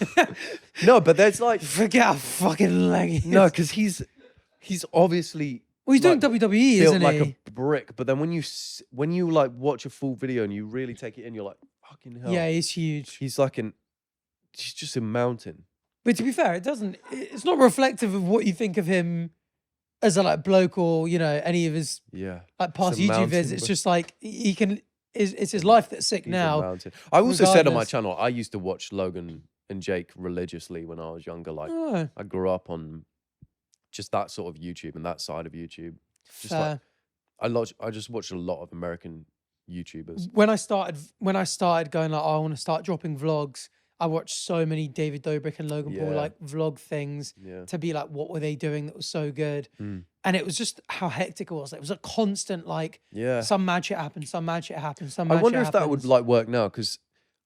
No, but there's like, Forget how fucking leg he is. no, because he's obviously Well, he's doing like, WWE, built isn't like he? a brick. But then when you like watch a full video and you really take it in, you're like, fucking hell. Yeah, he's huge. He's just a mountain. But to be fair, it's not reflective of what you think of him as a like bloke or, you know, any of his Yeah. like past a YouTube mountain, vids. It's bro. just like it's his life that's sick He's a now. mountain. I also said on my regardless. channel, I used to watch Logan and Jake religiously when I was younger. Like Oh, I grew up on just that sort of YouTube and that side of YouTube. Just fair. like I just watched a lot of American YouTubers. When I started going like, oh, I want to start dropping vlogs, I watched so many David Dobrik and Logan Paul Yeah. like vlog things Yeah. to be like, what were they doing that was so good? Mm. And it was just how hectic it was. Like, it was a constant like, Yeah. some mad shit happened, some mad shit happened, some mad I wonder shit if that would happens. like work now because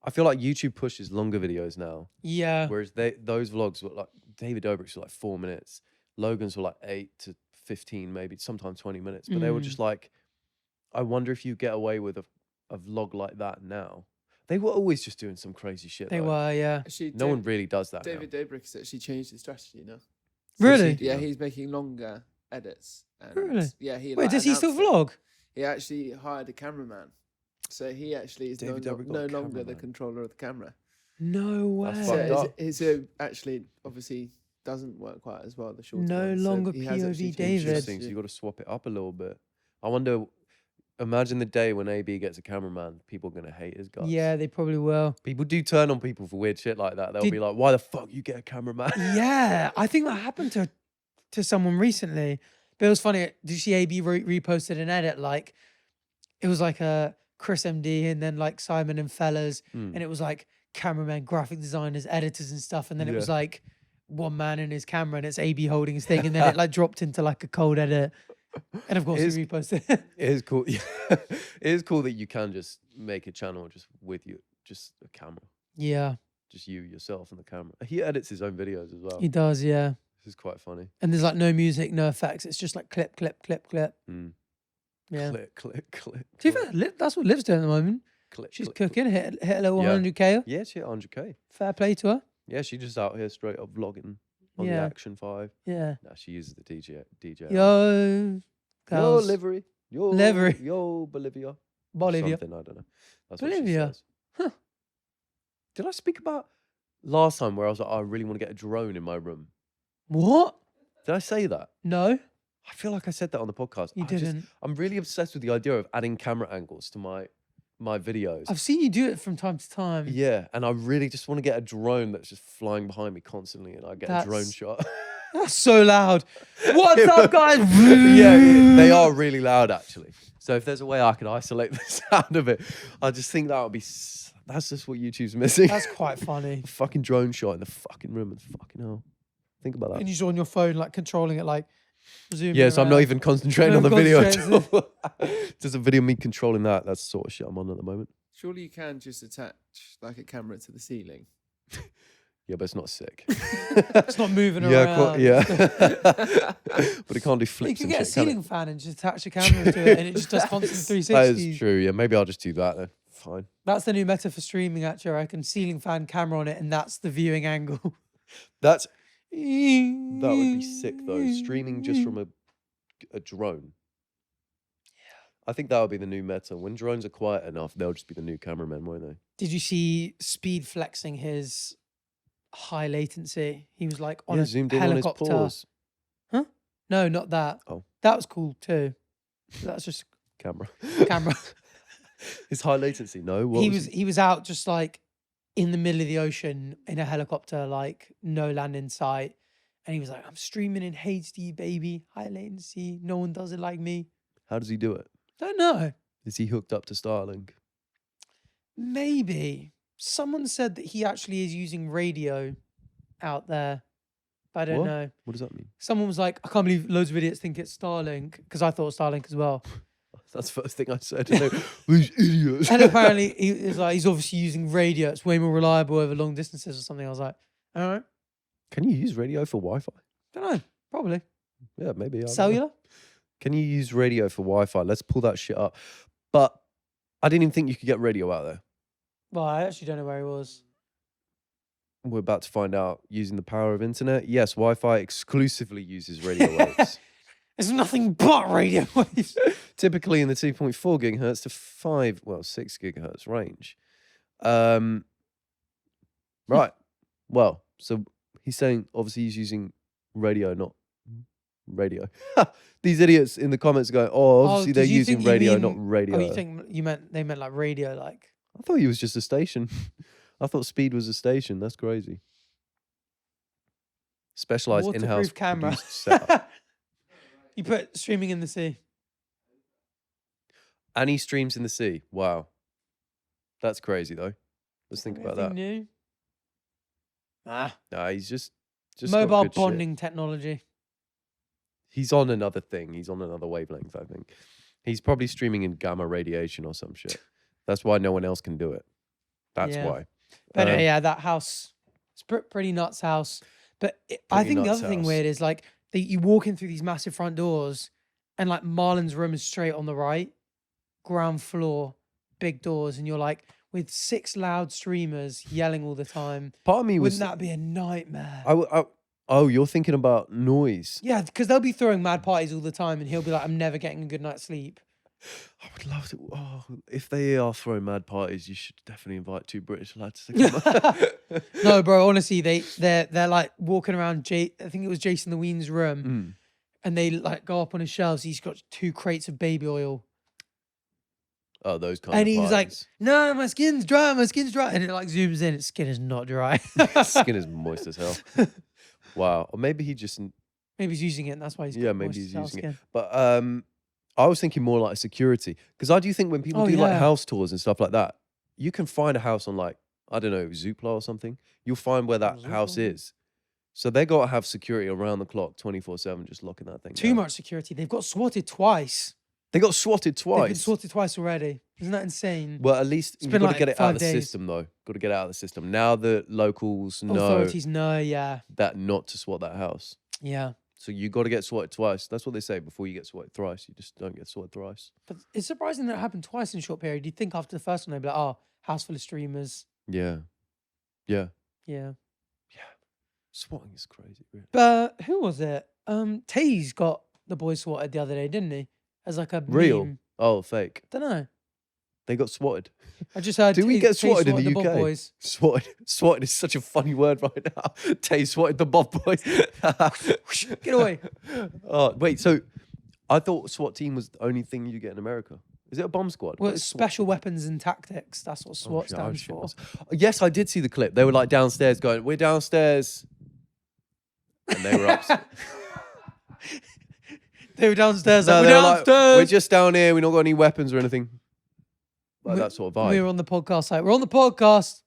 I feel like YouTube pushes longer videos now, Yeah. whereas those vlogs were like David Dobrik's were like 4 minutes, Logan's were like 8 to 15, maybe sometimes 20 minutes. But they were just like, I wonder if you get away with a vlog like that now. They were always just doing some crazy shit. They though. were, yeah. Actually, No one really does that David now. Dobrik has actually changed his strategy now. Really? Yeah, he's making longer edits. And Really? Yeah, he. Wait, like, does he still announced it. vlog? He actually hired a cameraman, so he actually is David no Dobrik got longer a the cameraman. controller of the camera. No way. That's So fucked up. it actually obviously doesn't work quite as well. The shorter No one, so longer he has actually POV changed his David. Interesting. So you got to swap it up a little bit. I wonder. Imagine the day when AB gets a cameraman. People are gonna hate his guts. Yeah, they probably will. People do turn on people for weird shit like that. They'll be like, "Why the fuck you get a cameraman?" Yeah, I think that happened to someone recently. But it was funny. Did you see AB reposted an edit? Like, it was like a Chris MD and then like Simon and Fellas. And it was like cameramen, graphic designers, editors and stuff. And then it was Yeah. like one man and his camera and it's AB holding his thing. And then it like dropped into like a cold edit. And of course he reposted it. It is cool. Yeah. It is cool that you can just make a channel just with you, just a camera, Yeah, just you yourself and the camera. He edits his own videos as well. he does. Yeah. This is quite funny. And there's like no music, no effects. It's just like clip, clip, clip, clip. Yeah. Click, click, click. To be fair, that's what Liv's doing at the moment. Click, She's click, cooking, hit a little Yeah. 100K. Yeah, she hit 100K. Fair play to her. Yeah, she just out here straight up vlogging on the Yeah. Action 5. Yeah. Nah, she uses the DJ. Yo, Yo, girls. livery. Yo, Livery. Yo, Bolivia. Bolivia. Something, I don't know. That's what she Bolivia. says. Huh. Did I speak about last time where I was like, I really want to get a drone in my room? What? Did I say that? No, I feel like I said that on the podcast. you didn't. I'm really obsessed with the idea of adding camera angles to my videos. I've seen you do it from time to time. Yeah, and I really just want to get a drone that's just flying behind me constantly, and I get a drone That's- shot. That's so loud. What's up, guys? yeah, they are really loud actually. So if there's a way I could isolate the sound of it, I just think that would be. That's just what YouTube's missing. That's quite funny. A fucking drone shot in the fucking room. And fucking hell. Think about that. And you're on your phone, like controlling it, like zooming. Yeah, so I'm not around. even concentrating Not on the video at concentrating. all. Just a video of me controlling that. That's the sort of shit I'm on at the moment. Surely you can just attach like a camera to the ceiling. Yeah, but it's not sick. It's not moving Yeah, around. yeah. But it can't do You flips can and get a shit, can it? ceiling fan and just attach a camera to it, and it just does constant 360s. That is true. Yeah, maybe I'll just do that then. Fine. That's the new meta for streaming, actually. I reckon ceiling fan camera on it, and that's the viewing angle. That would be sick though. Streaming just from a drone. I think that would be the new meta. When drones are quiet enough, they'll just be the new cameramen, won't they? Did you see Speed flexing his high latency? He was like on a zoomed in helicopter. on his paws. No, not that. Oh. That was cool too. That's just Camera. camera. His high latency. No, what he was out just like in the middle of the ocean in a helicopter, like no land in sight. And he was like, I'm streaming in HD, baby. High latency. No one does it like me. How does he do it? Don't know. Is he hooked up to Starlink? Maybe. Someone said that he actually is using radio out there. But I don't What? know. What does that mean? Someone was like, I can't believe loads of idiots think it's Starlink, because I thought Starlink as well. That's the first thing I said. You know, these idiots. And apparently he's obviously using radio. It's way more reliable over long distances or something. I was like, all right. Can you use radio for Wi-Fi? Don't know. Probably. Yeah, maybe. I don't know. Cellular? Can you use radio for Wi-Fi? Let's pull that shit up. But I didn't even think you could get radio out there. Well, I actually don't know where he was. We're about to find out. Using the power of internet. Yes, Wi-Fi exclusively uses radio waves. There's nothing but radio waves. Typically in the 2.4 gigahertz to 6 gigahertz range. Right. Well, so he's saying obviously he's using radio, not radio. These idiots in the comments go, oh, obviously they're did you using think you radio, mean- not radio. Oh, you think they meant like radio, like? I thought he was just a station. I thought Speed was a station. That's crazy. Specialized in-house Waterproof camera. produced setup. You put streaming in the sea. And he streams in the sea. Wow. That's crazy though. Let's think about that. New? Ah. Nah, he's just got Mobile good shit. bonding technology. He's on another thing. He's on another wavelength, I think. He's probably streaming in gamma radiation or some shit. That's why no one else can do it. That's Yeah. why. But yeah, that house, it's pretty nuts house. But I Pretty think the nuts other thing house. weird is like you walk in through these massive front doors, and like Marlon's room is straight on the right, ground floor, big doors, and you're like with 6 loud streamers yelling all the time. Part of me was. Wouldn't that be a nightmare? Oh, you're thinking about noise. Yeah, because they'll be throwing mad parties all the time, and he'll be like, "I'm never getting a good night's sleep." I would love to. Oh, if they are throwing mad parties, you should definitely invite 2 British lads to come. No, bro. Honestly, they're like walking around. I think it was Jason the Ween's room, and they like go up on his shelves. He's got 2 crates of baby oil, Oh, those kind and of he was like, parties. "No, my skin's dry. My skin's dry." And it like zooms in. His skin is not dry. Skin is moist as hell. Wow. Or maybe he just. Maybe he's using it, and that's why he's Yeah, got maybe moist he's as using it. skin. But I was thinking more like security, because I do think when people Oh, do like yeah. house tours and stuff like that, you can find a house on like, I don't know, Zoopla or something. You'll find where that house Zoopla? is. So they got to have security around the clock, 24/7, just locking that thing Too down. much security. They've got swatted twice. They got swatted They've been twice. swatted twice already. Isn't that insane? Well, at least you've been got like to get it 5 out of the days. system, though. Got to get it out of the system. Now the locals know Authorities know, yeah. that not to swat that house. Yeah. So you got to get swatted twice. That's what they say. Before you get swatted thrice, you just don't get swatted thrice. But it's surprising that it happened twice in a short period. You'd think after the first one, they'd be like, oh, house full of streamers. Yeah. Yeah. Yeah. Swatting is crazy. Really. But who was it? Taze got the boy swatted the other day, didn't he? As like a Real? meme. Oh, fake. Don't know. They got swatted. I just heard. Do we Taze- get Taze swatted in the Bob UK? boys. Swatted. Swatted is such a funny word right now. Tay swatted the Bob boys. Get away. Oh, wait. So I thought SWAT team was the only thing you get in America. Is it a bomb squad? Well, What it's is SWAT? special weapons and tactics. That's what Oh, SWAT shit, oh, stands shit, for. that's- Yes, I did see the clip. They were like downstairs going, "We're downstairs," and they were upset. They were downstairs. No, Like, they we're were like, downstairs. "We're just down here. We don't got any weapons or anything." Like We- that sort of vibe. We were on the podcast. Like, we're on the podcast.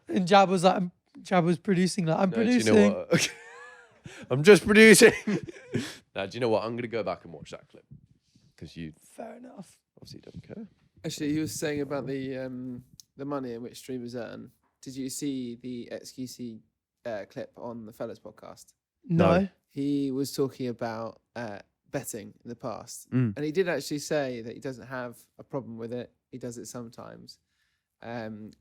And Jab was like, Jab was producing. Like, I'm No, do producing. you know what? I'm just producing. Now, do you know what? I'm going to go back and watch that clip because you Fair enough. obviously don't care. Actually, he was saying about the money in which streamers earn. Did you see the XQC clip on the Fellas podcast? No. He was talking about betting in the past, Mm. and he did actually say that he doesn't have a problem with it. He does it sometimes. And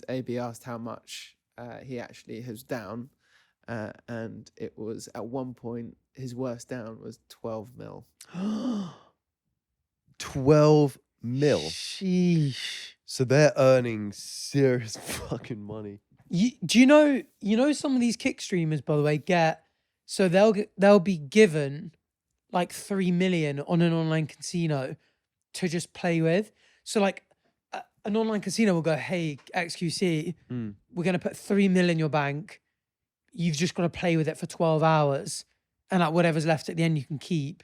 AB asked how much he actually has down, and it was at one point his worst down was 12 mil. 12 mil. Sheesh. So they're earning serious fucking money. Do you know some of these kick streamers, by the way, so they'll be given like 3 million on an online casino to just play with. So like an online casino will go, "Hey, XQC, we're going to put 3 million in your bank. You've just got to play with it for 12 hours. And like whatever's left at the end, you can keep."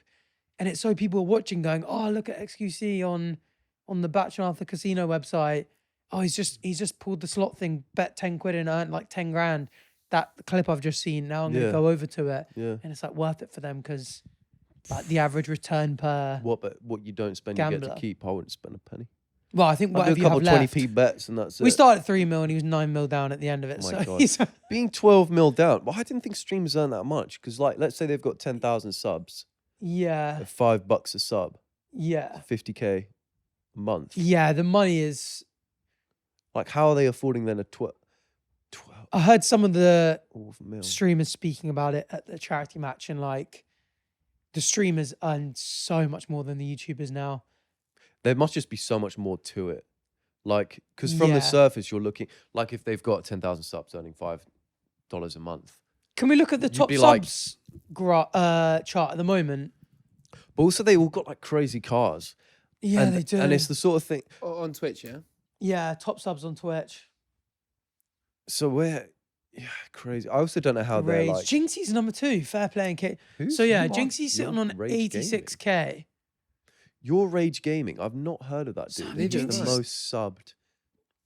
And it's so people are watching going, "Oh, look at XQC on the Bach and Arthur Casino website. Oh, he's just pulled the slot thing, bet 10 quid and earned like 10 grand. That clip I've just seen, now I'm going to Yeah. go over to it." Yeah. And it's like worth it for them because like the average return per... But what you don't spend, you get Gambler. to keep. I wouldn't spend a penny. Well, I think I'll do whatever a you couple have left. 20p bets and that's We it. started at 3 mil and he was 9 mil down at the end of it. Oh So my God. he's... Being 12 mil down, well, I didn't think streamers earn that much because, like, let's say they've got 10,000 subs Yeah. at $5 a sub, Yeah. 50k a month. Yeah, the money is... Like, how are they affording then a 12 I heard some of the mil? streamers speaking about it at the charity match, and like the streamers earn so much more than the YouTubers now. There must just be so much more to it. Like, because from Yeah. the surface, you're looking, like, if they've got 10,000 subs earning $5 a month. Can we look at the You'd top be like- subs chart at the moment? But also, they all got, like, crazy cars. Yeah, and, they do. And it's the sort of thing. On Twitch, yeah? Yeah, top subs on Twitch. So we're, yeah, crazy. I also don't know how they're Rage. like. Jinxie's number 2, fair play and K. Who's- So yeah, who are- Jinxie's sitting you're on Rage Gaming? 86k. Your Rage Gaming. I've not heard of that dude. Sorry, He's the Jinxie's- most subbed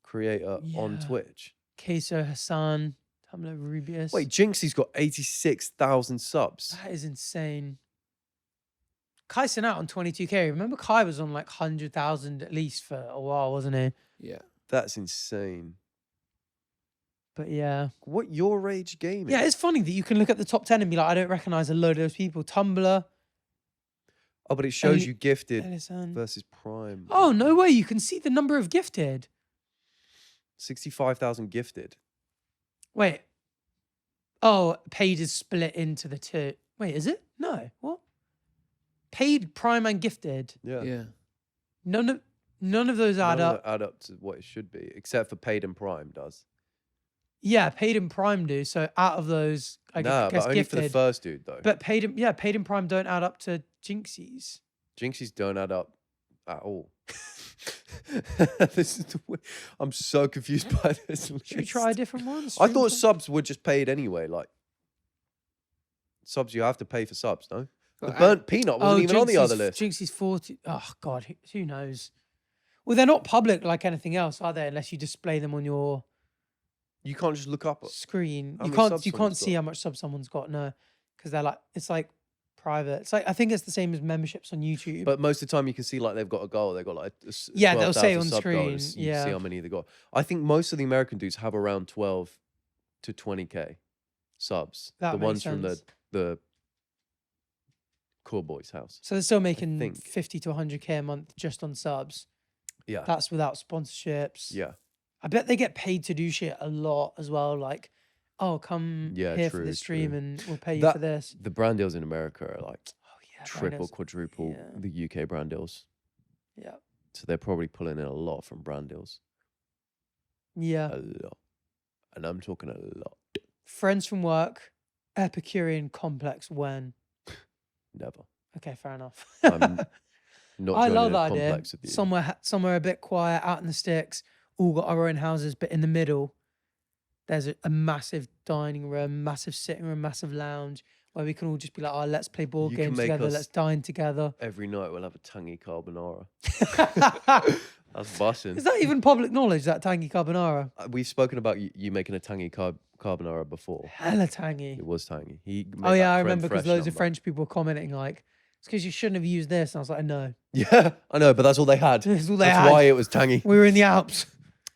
creator on Yeah. Twitch. Queso Hassan, Tamla Rubius. Wait, Jinxie's got 86,000 subs. That is insane. Kai's out on 22k. Remember Kai was on like 100,000 at least for a while, wasn't he? Yeah. That's insane. But yeah. What your age gaming? Yeah, it's funny that you can look at the top 10 and be like, I don't recognize a load of those people. Tumblr. Oh, but it shows Eli- you gifted Edison. versus Prime. Oh, no way. You can see the number of gifted. 65,000 gifted. Wait. Oh, paid is split into the two. Wait, is it? No. What? Paid, Prime, and gifted. Yeah. Yeah. None of those add None of up. them add up to what it should be, except for paid and Prime does. Yeah, paid and Prime do. So out of those, I Nah, guess but only gifted. for the first dude though. But paid and Prime don't add up to Jinxies. Jinxies don't add up at all. This is I'm so confused by this. Should we try a different one? I thought subs were just paid anyway. Like subs, you have to pay for subs, no? The But burnt peanut wasn't even on the other list. Jinxie's 40. Oh, God, who knows? Well, they're not public like anything else, are they? Unless you display them on your You can't just look up. screen. How You many can't subs you someone's can't see got? how much subs someone's got, no. Because they're like, it's like private. It's like, I think it's the same as memberships on YouTube. But most of the time, you can see like they've got a goal. They've got like Yeah, they'll say 12,000 on sub screen, goals. You yeah. see how many they got. I think most of the American dudes have around 12 to 20k subs. That The makes ones from sense. the Core Boys house. So they're still making think. 50 to 100k a month just on subs. Yeah. That's without sponsorships. Yeah. I bet they get paid to do shit a lot as well. Like, oh, come Yeah, here for true, this stream true. and we'll pay you That- for this. The brand deals in America are like Oh yeah, triple, Brandon's- quadruple yeah. the UK brand deals. Yeah, So they're probably pulling in a lot from brand deals. yeah. A lot. And I'm talking a lot. Friends from work, Epicurean complex when. Never. Okay, fair enough. I'm not I joining love a that idea. complex with you. Somewhere a bit quiet, out in the sticks, all got our own houses, but in the middle, there's a massive dining room, massive sitting room, massive lounge where we can all just be like, oh, let's play board You can games make together, us- let's dine together. Every night we'll have a tangy carbonara. Is That's busting. that even public knowledge, that tangy carbonara? We've spoken about you making a tangy carbonara before. Hella tangy. It was tangy. He Oh made yeah, that I creme remember because fraiche loads of number. French people were commenting like, it's because you shouldn't have used this. And I was like, no. Yeah, I know, but that's all they had. That's all they That's had. why it was tangy. We were in the Alps.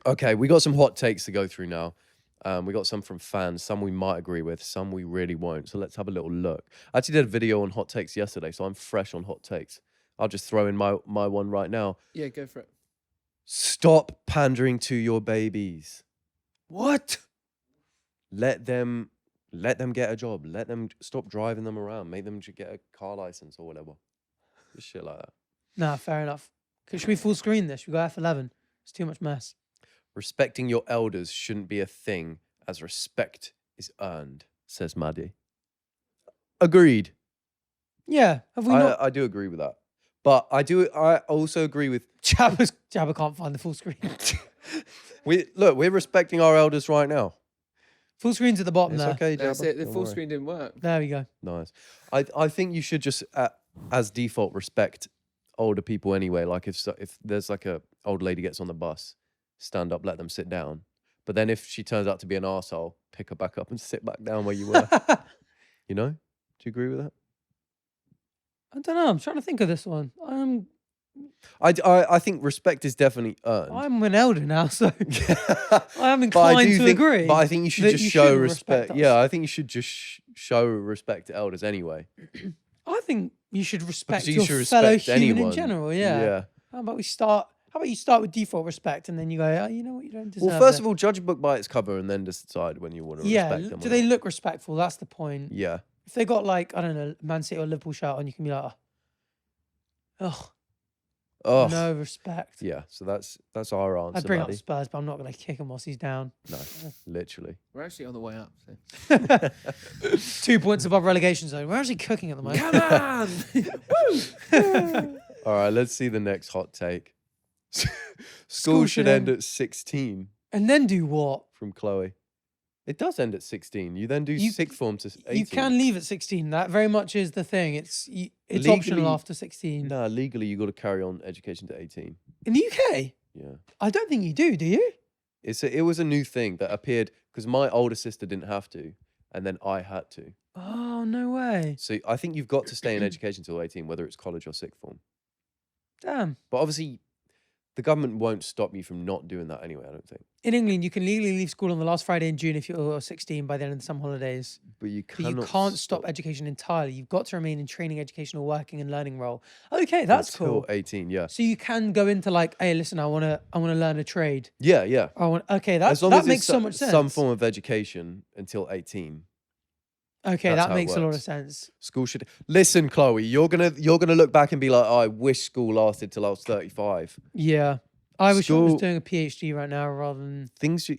Okay, we got some hot takes to go through now. We got some from fans, some we might agree with, some we really won't. So let's have a little look. I actually did a video on hot takes yesterday, so I'm fresh on hot takes. I'll just throw in my one right now. Yeah, go for it. Stop pandering to your babies. What? Let them get a job. Let them stop driving them around. Make them get a car license or whatever. Just shit like that. Nah, fair enough. Should we full screen this? Should we go F11? It's too much mess. Respecting your elders shouldn't be a thing, as respect is earned, says Maddie. Agreed. Yeah. Have we not? I do agree with that. But I also agree with Jabba can't find the full screen. we're respecting our elders right now. Full screen's at the bottom It's there. okay, That's Jabba. it. The Don't full worry. screen didn't work. There we go. Nice. I think you should just as default respect older people anyway. Like if there's like a old lady gets on the bus, stand up, let them sit down. But then if she turns out to be an arsehole, pick her back up and sit back down where you were. You know? Do you agree with that? I don't know. I'm trying to think of this one. I think respect is definitely earned. I'm an elder now, so I am But I inclined do to think, agree. But I think you should that just you show should respect. us. Yeah, I think you should just show respect to elders anyway. I think you should respect you your should fellow respect human anyone. in general. Yeah. Yeah. How about you start with default respect and then you go, oh, you know what, you don't deserve Well, first it. of all, judge a book by its cover and then decide when you want to Yeah. respect them. Do or they not. look respectful? That's the point. Yeah. If they got like, I don't know, Man City or Liverpool shirt on, you can be like, oh, Oh. no respect. Yeah. So that's our answer. I'd bring up Maddie. Spurs, but I'm not going to kick him whilst he's down. No, literally. We're actually on the way up. So. 2 points above relegation zone. We're actually cooking at the moment. Come on! All right. Let's see the next hot take. School should end at 16 And then do what? from Chloe. It does end at 16. You then do You- sixth form to 18. You can leave at 16. That very much is the thing. It's Legally- optional after 16. Nah, legally you got to carry on education to 18. In the UK, Yeah. I don't think you do you? It was a new thing that appeared because my older sister didn't have to, and then I had to. Oh, no way. So I think you've got to stay in education till 18, whether it's college or sixth form. Damn. But obviously, the government won't stop you from not doing that anyway. I don't think. In England, you can legally leave school on the last Friday in June if you're 16 by the end of the summer holidays. But you But you cannot. can't stop education entirely. You've got to remain in training, educational, working, and learning role. Okay, that's until cool. 18. Yeah. So you can go into like, hey, listen, I wanna learn a trade. Yeah. Yeah. Okay, As long that as makes it's so much sense. some form of education until 18. Okay, that's that how it makes a lot of works. sense. School should listen, Chloe. You're gonna look back and be like, oh, I wish school lasted till I was 35. Yeah, I wish I was School- doing a PhD right now rather than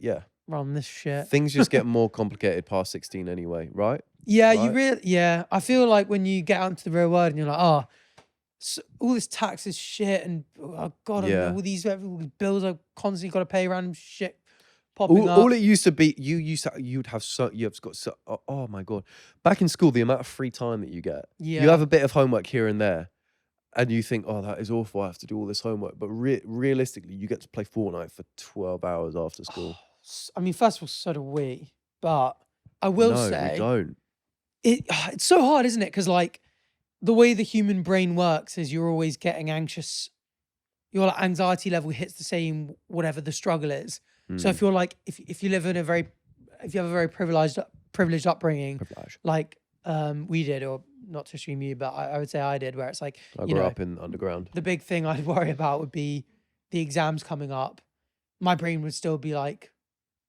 Yeah. this shit. Things just get more complicated past 16 anyway, right? Yeah, you right? really. Yeah, I feel like when you get out into the real world and you're like, oh, all this tax is shit, and oh god, Yeah. all these bills I've constantly got to pay, random shit popping up. All it used to be, you'd have oh my god. Back in school, the amount of free time that you get. Yeah. You have a bit of homework here and there, and you think, oh, that is awful, I have to do all this homework. But realistically, you get to play Fortnite for 12 hours after school. I mean, first of all, so do we. But I will No, say, we don't. it's so hard, isn't it? Because like the way the human brain works is you're always getting anxious. Your like, anxiety level hits the same, whatever the struggle is. So if you're like, if you live in if you have a very privileged upbringing, like we did, or not to assume you, but I would say I did, where it's like, I grew up in underground. the big thing I'd worry about would be the exams coming up. My brain would still be like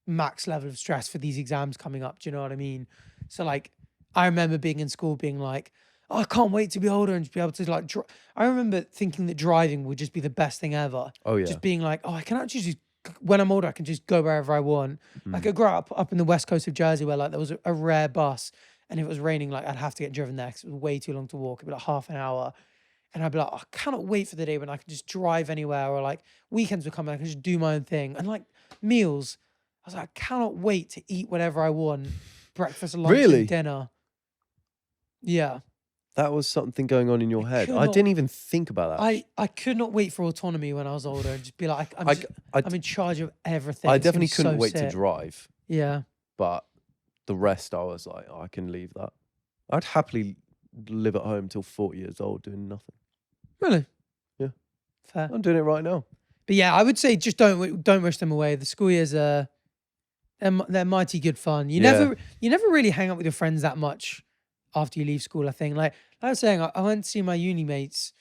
max level of stress for these exams coming up. Do you know what I mean? So like, I remember being in school being like, oh, I can't wait to be older and to be able to like, I remember thinking that driving would just be the best thing ever. Oh yeah. Just being like, oh, I can actually just, when I'm older, I can just go wherever I want. Like I grew up in the west coast of Jersey where like there was a rare bus, and if it was raining, like I'd have to get driven there because it was way too long to walk. It'd be like half an hour. And I'd be like, oh, I cannot wait for the day when I can just drive anywhere, or like weekends would come and I can just do my own thing. And like meals, I was like, I cannot wait to eat whatever I want. Breakfast, lunch, Really? and dinner. Yeah. That was something going on in your head. could I not- didn't even think about that. I could not wait for autonomy when I was older and just be like, I'm in charge of everything. I It's gonna be definitely couldn't so wait to sick. drive, Yeah. but the rest I was like, oh, I can leave that. I'd happily live at home till 40 years old doing nothing. Really? Yeah. Fair. I'm doing it right now. But yeah, I would say just don't wish them away. The school years they're mighty good fun. You Yeah. never really hang out with your friends that much after you leave school. I think like I was saying, I went to see my uni mates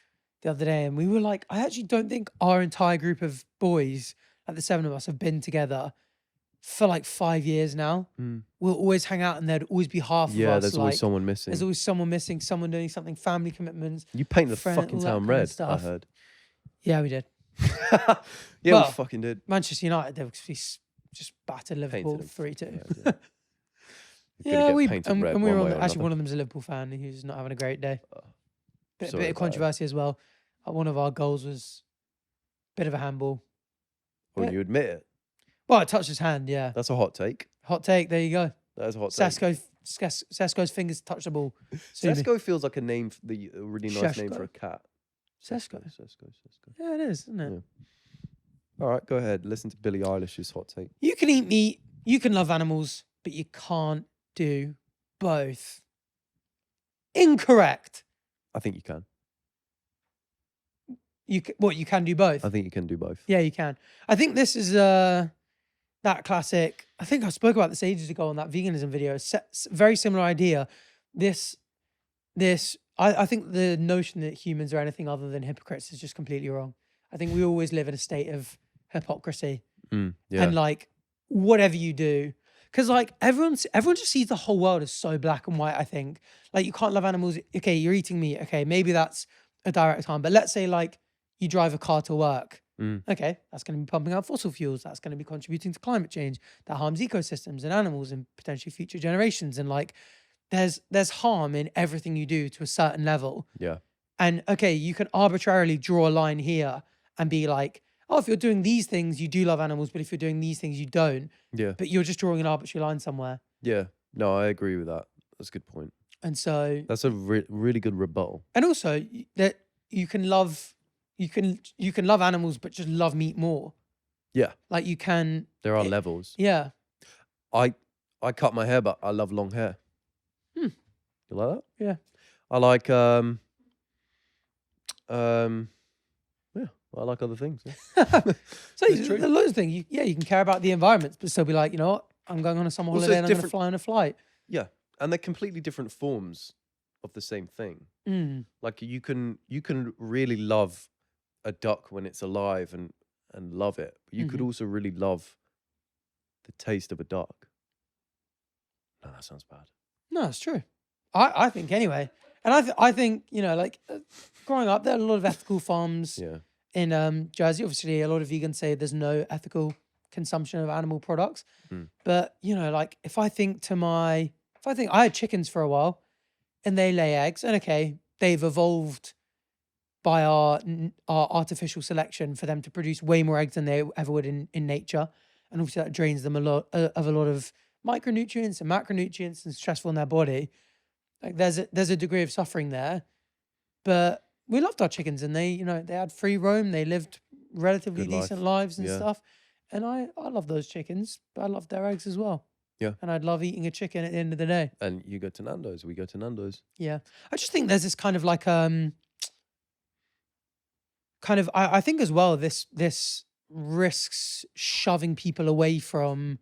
the other day, and we were like, I actually don't think our entire group of boys, like the 7 of us, have been together for like 5 years now. We'll always hang out, and there'd always be half of us. Yeah, there's like, always someone missing. There's always someone missing, someone doing something, family commitments. You paint the friend- fucking all that town kind of red, I stuff. heard. Yeah, we did. Yeah, Well, we fucking did. Manchester United, they just battered Liverpool them. 3-2. Yeah. Yeah, get painted and red we were one on way the, or actually another. one of them's a Liverpool fan who's not having a great day. Bit sorry of about controversy as well. One of our goals was a bit of a handball. When Yeah. you admit it, Well, it touched his hand, yeah. that's a hot take. Hot take, there you go. That is a hot take. Sesko's fingers touched the ball. Sue me. Sesko feels like a name, a really nice name for a cat. Sesko. Sesko. Yeah, it is, isn't it? Yeah. All right, go ahead. Listen to Billie Eilish's hot take. You can eat meat, you can love animals, but you can't do both. Incorrect. I think you can. You can do both? I think you can do both. Yeah, you can. I think this is that classic. I think I spoke about this ages ago on that veganism video. Very similar idea. I think the notion that humans are anything other than hypocrites is just completely wrong. I think we always live in a state of hypocrisy. Yeah. And like whatever you do, because like everyone just sees the whole world as so black and white. I think like you can't love animals. Okay, you're eating meat. Okay, maybe that's a direct harm. But let's say like you drive a car to work. Okay, that's going to be pumping out fossil fuels. That's going to be contributing to climate change. That harms ecosystems and animals and potentially future generations. And like there's harm in everything you do to a certain level. Yeah. And okay, you can arbitrarily draw a line here and be like, oh, if you're doing these things, you do love animals, but if you're doing these things, you don't. Yeah. But you're just drawing an arbitrary line somewhere. Yeah. No, I agree with that. That's a good point. And so, That's a really good rebuttal. and also that you can love animals, but just love meat more. Yeah. Like you can. There are levels. Yeah. I cut my hair, but I love long hair. You like that? Yeah. I like yeah, I like other things. Yeah. So It's true. there's loads of things. You can care about the environment, but still be like, you know what? I'm going on a summer Also, holiday it's and I'm going to different- fly on a flight. Yeah, and they're completely different forms of the same thing. Mm. Like you can really love a duck when it's alive and love it, but you could also really love the taste of a duck. No, that sounds bad. No, it's true. I think anyway. And I think, you know, like growing up, there are a lot of ethical farms Yeah. in Jersey. Obviously, a lot of vegans say there's no ethical consumption of animal products. Mm. But, you know, like if I think I had chickens for a while and they lay eggs, and okay, they've evolved by our artificial selection for them to produce way more eggs than they ever would in nature. And obviously that drains them a lot of micronutrients and macronutrients and stressful in their body. Like there's a degree of suffering there, but we loved our chickens and they, you know, they had free roam. They lived relatively Good life. decent lives and Yeah. stuff. And I love those chickens, but I love their eggs as well. Yeah. And I'd love eating a chicken at the end of the day. And you go to Nando's, we go to Nando's. Yeah. I just think there's this kind of like I think as well this risks shoving people away from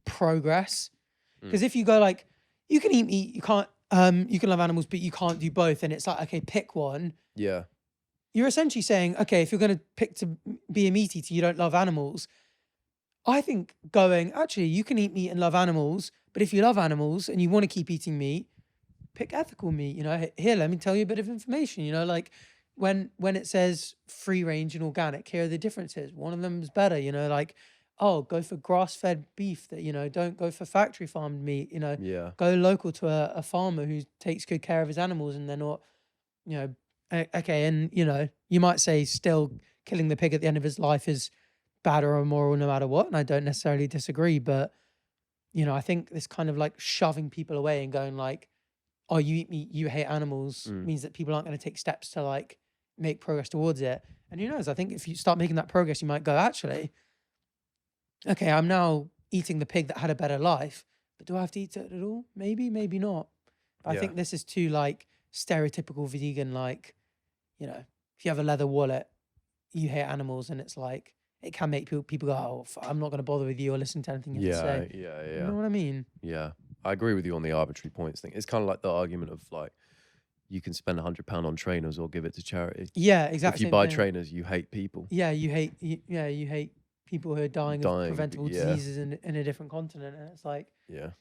progress. Because if you go like, you can eat meat, you can't you can love animals, but you can't do both, and it's like, okay, pick one. Yeah. You're essentially saying, okay, if you're going to pick to be a meat eater, you don't love animals. I think going, actually, you can eat meat and love animals, but if you love animals and you want to keep eating meat, pick ethical meat. You know, here, let me tell you a bit of information. You know, like when it says free range and organic, here are the differences. One of them is better. You know, like, oh, go for grass-fed beef. That, you know, don't go for factory farmed meat. You know, Yeah. go local to a farmer who takes good care of his animals, and they're not, you know, okay. And you know, you might say still killing the pig at the end of his life is bad or immoral no matter what, and I don't necessarily disagree, but you know, I think this kind of like shoving people away and going like, oh, you eat meat, you hate animals, means that people aren't going to take steps to like make progress towards it. And who knows, I think if you start making that progress, you might go, actually, okay, I'm now eating the pig that had a better life, but do I have to eat it at all? Maybe, maybe not. But I think this is too like stereotypical vegan, like, you know, if you have a leather wallet, you hate animals, and it's like, it can make people go, oh, I'm not going to bother with you or listen to anything you have to say. Yeah. You know what I mean? Yeah. I agree with you on the arbitrary points thing. It's kind of like the argument of like, you can spend £100 on trainers or give it to charity. Yeah, exactly. If you buy trainers, you hate people. Yeah, you hate people who are dying of preventable diseases in a different continent, and it's like,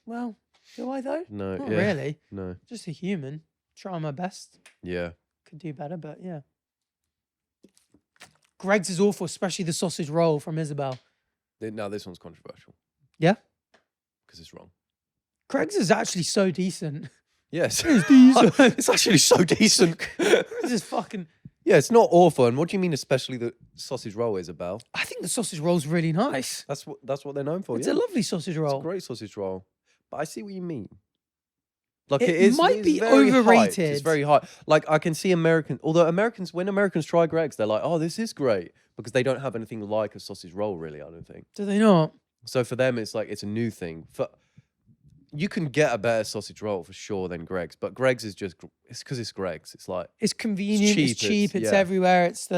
well, do I though? No, not really. No. Just a human. Trying my best. Yeah. Could do better, but yeah. Greg's is awful, especially the sausage roll from Isabel. Now this one's controversial. Yeah? Because it's wrong. Greg's is actually so decent. Yes. It's decent. It's actually so decent. Greg's is fucking... Yeah, it's not awful. And what do you mean especially the sausage roll, Isabel? I think the sausage roll's really nice. That's what they're known for, It's a lovely sausage roll. It's a great sausage roll. But I see what you mean. Like It might it's be very hyped. overrated. It's very high. Like I can see when Americans try Greg's, they're like, oh, this is great. Because they don't have anything like a sausage roll, really, I don't think. Do they not? So for them, it's like, it's a new thing. You can get a better sausage roll for sure than Greg's, but Greg's is just, it's because it's Greg's. It's like, it's convenient, it's cheap, it's everywhere. It's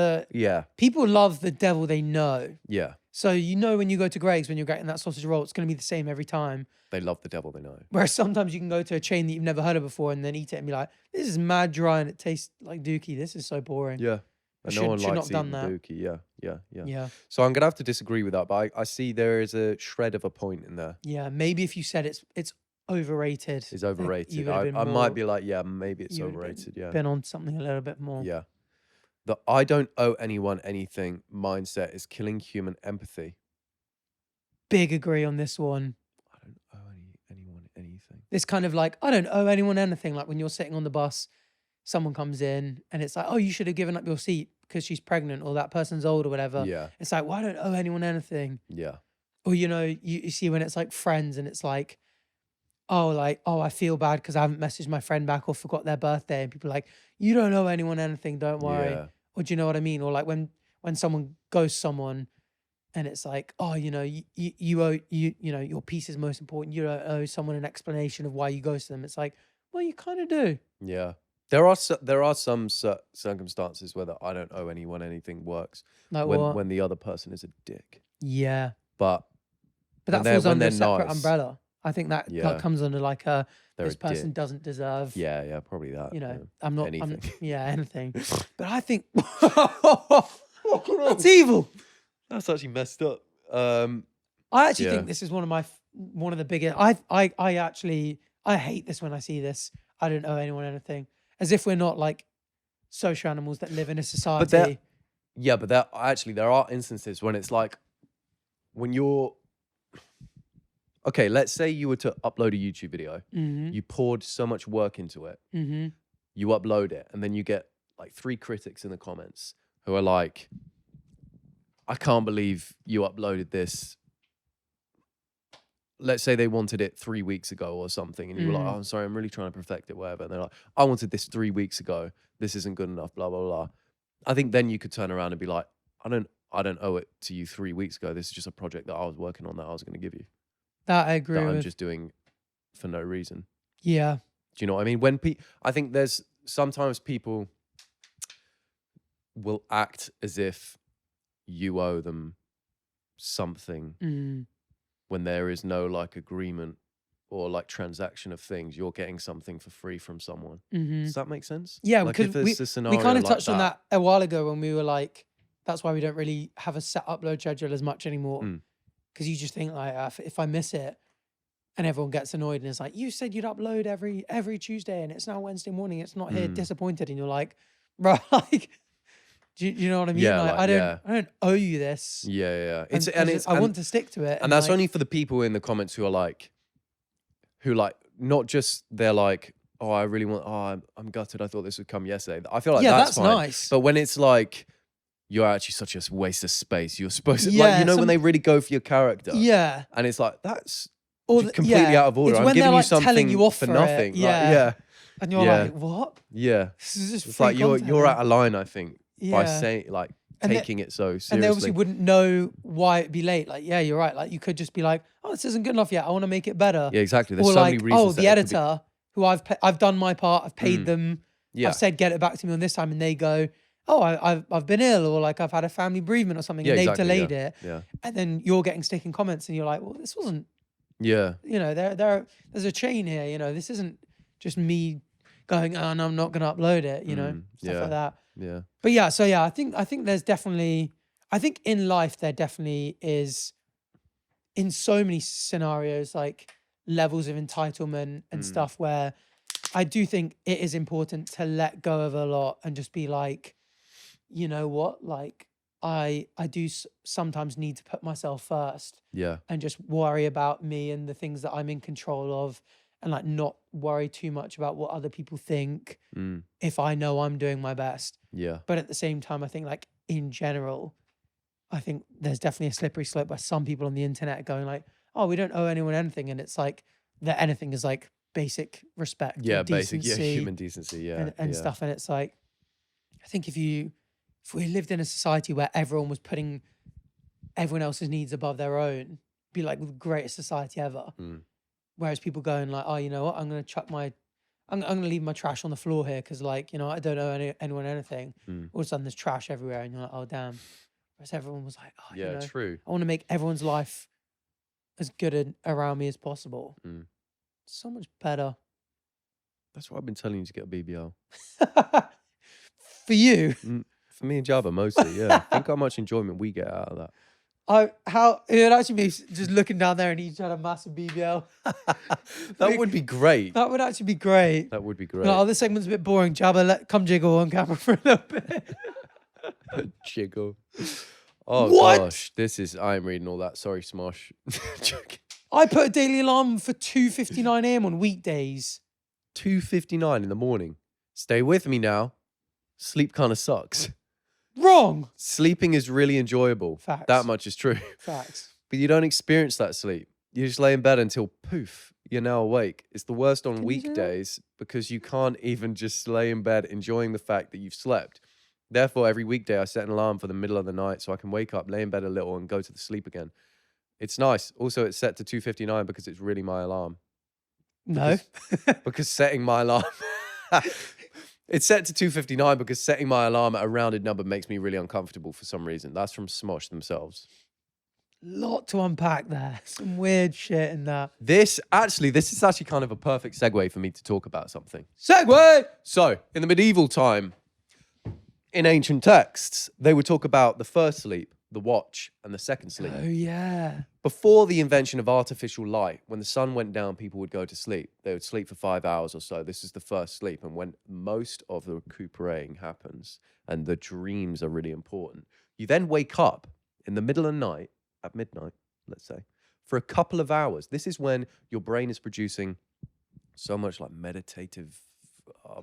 people love the devil they know. Yeah. So you know when you go to Greg's, when you're getting that sausage roll, it's going to be the same every time. They love the devil they know. Whereas sometimes you can go to a chain that you've never heard of before and then eat it and be like, this is mad dry and it tastes like dookie. This is so boring. Yeah. And no one should likes not eating done that. dookie. Yeah. Yeah. So I'm going to have to disagree with that, but I see there is a shred of a point in there. Yeah. Maybe if you said it's overrated. It's overrated. I might be like, yeah, maybe it's overrated. Yeah. Been on something a little bit more. Yeah. The I don't owe anyone anything mindset is killing human empathy. Big agree on this one. I don't owe anyone anything. It's kind of like, I don't owe anyone anything. Like when you're sitting on the bus, someone comes in and it's like, oh, you should have given up your seat because she's pregnant or that person's old or whatever. Yeah. It's like, well, I don't owe anyone anything. Yeah. Or, you know, you see when it's like friends and it's like, oh, I feel bad because I haven't messaged my friend back or forgot their birthday. And people are like, you don't owe anyone anything, don't worry. Yeah. Or do you know what I mean? Or like when someone ghosts someone and it's like, oh, you know, you owe, you know, your piece is most important. You don't owe someone an explanation of why you ghosted them. It's like, well, you kind of do. Yeah. There are some circumstances where I don't owe anyone anything works Like what? when the other person is a dick. Yeah. But But that falls under a separate umbrella. I think that Yeah. comes under like They're this a person dick. doesn't deserve. Yeah, probably that. You know, yeah. I'm not. Anything. Anything. But I think that's evil. That's actually messed up. I actually Yeah. think this is one of the biggest. I hate this when I see this. I don't owe anyone anything, as if we're not like social animals that live in a society. But there are instances when it's like when you're okay. Let's say you were to upload a YouTube video, Mm-hmm. you poured so much work into it, Mm-hmm. you upload it, and then you get like 3 critics in the comments who are like, "I can't believe you uploaded this." Let's say they wanted it 3 weeks ago or something, and you were like, "Oh, I'm sorry, I'm really trying to perfect it, whatever." And they're like, "I wanted this 3 weeks ago. This isn't good enough." Blah blah blah. I think then you could turn around and be like, "I don't owe it to you 3 weeks ago. This is just a project that I was working on that I was going to give you. That I agree That with. I'm just doing for no reason." Yeah. Do you know what I mean? I think there's sometimes people will act as if you owe them something Mm. when there is no like agreement or like transaction of things. You're getting something for free from someone. Mm-hmm. Does that make sense? Yeah, like because if it's a we scenario kind of like touched on that a while ago when we were like, that's why we don't really have a set upload schedule as much anymore. Mm. Because you just think like, if I miss it, and everyone gets annoyed and it's like, you said you'd upload every Tuesday and it's now Wednesday morning. It's not here. Disappointed, and you're like, bro, like, do you know what I mean? Yeah, like, like, I don't owe you this. Yeah. I want to stick to it. And that's like, only for the people in the comments who not just they're like, "Oh, I really want. Oh, I'm gutted. I thought this would come yesterday." I feel like that's fine. nice. But when it's like, you're actually such a waste of space. You're supposed to, Yeah, like, when they really go for your character. Yeah. And it's like, that's Or completely out of order. It's I'm when giving they're you like something telling you off for it. nothing. Yeah. And you're Yeah. like, what? Yeah. This is just It's free like you're content. at a line, I think, by Yeah. saying like And they- taking it so seriously. And they obviously wouldn't know why it'd be late. Like, yeah, you're right. Like, you could just be like, oh, this isn't good enough yet. I want to make it better. Yeah, exactly. There's Or so like, many reasons. oh, the editor who I've done my part. I've paid them. Yeah. I've said, get it back to me on this time. And they go, oh, I've been ill, or like I've had a family bereavement or something. Yeah, And they've exactly, delayed it. Yeah. And then you're getting sticking comments and you're like, well, this wasn't, Yeah. you know, there's a chain here. You know, this isn't just me going, oh, no, I'm not going to upload it, you know, stuff yeah. like that. Yeah. But yeah, so yeah, I think there's definitely, I think in life there definitely is, in so many scenarios, like levels of entitlement and stuff, where I do think it is important to let go of a lot and just be like, you know what, like I do sometimes need to put myself first Yeah. and just worry about me and the things that I'm in control of, and like not worry too much about what other people think if I know I'm doing my best. Yeah. But at the same time, I think like in general, I think there's definitely a slippery slope where some people on the internet are going like, oh, we don't owe anyone anything. And it's like that anything is like basic respect. Yeah, and basic, decency human decency, yeah. and stuff. And it's like, I think if we lived in a society where everyone was putting everyone else's needs above their own, be like the greatest society ever. Whereas people going like, oh, you know what, I'm going to leave my trash on the floor here because, like, you know, I don't owe anyone anything. All of a sudden there's trash everywhere and you're like, oh, damn. Whereas everyone was like, oh, Yeah, you know, true. I want to make everyone's life as good around me as possible. So much better. That's why I've been telling you to get a BBL. For you. For me and Jabba, mostly, yeah. Think how much enjoyment we get out of that. It would actually be just looking down there and each had a massive BBL. That would be great. That would actually be great. That would be great. No, this segment's a bit boring. Jabba, come jiggle on camera for a little bit. Jiggle. Oh What? gosh, I'm reading all that. Sorry, Smosh. Joking. I put a daily alarm for 2:59 a.m. on weekdays. 2:59 in the morning. Stay with me now. Sleep kind of sucks. Wrong. Sleeping is really enjoyable. Facts. That much is true. Facts. But you don't experience that sleep. You just lay in bed until poof, you're now awake. It's the worst on Can you do that? weekdays because you can't even just lay in bed enjoying the fact that you've slept. Therefore, every weekday I set an alarm for the middle of the night so I can wake up, lay in bed a little and go to the sleep again. It's nice. Also, it's set to 2:59 because it's really my alarm. No. Because setting my alarm... It's set to 2:59 because setting my alarm at a rounded number makes me really uncomfortable for some reason. That's from Smosh themselves. Lot to unpack there. Some weird shit in that. This is actually kind of a perfect segue for me to talk about something. Segue! So, in the medieval time, in ancient texts, they would talk about the first sleep, the watch, and the second sleep. Oh, yeah. Before the invention of artificial light, when the sun went down, people would go to sleep. They would sleep for 5 hours or so. This is the first sleep. And when most of the recuperating happens and the dreams are really important, you then wake up in the middle of the night, at midnight, let's say, for a couple of hours. This is when your brain is producing so much like meditative,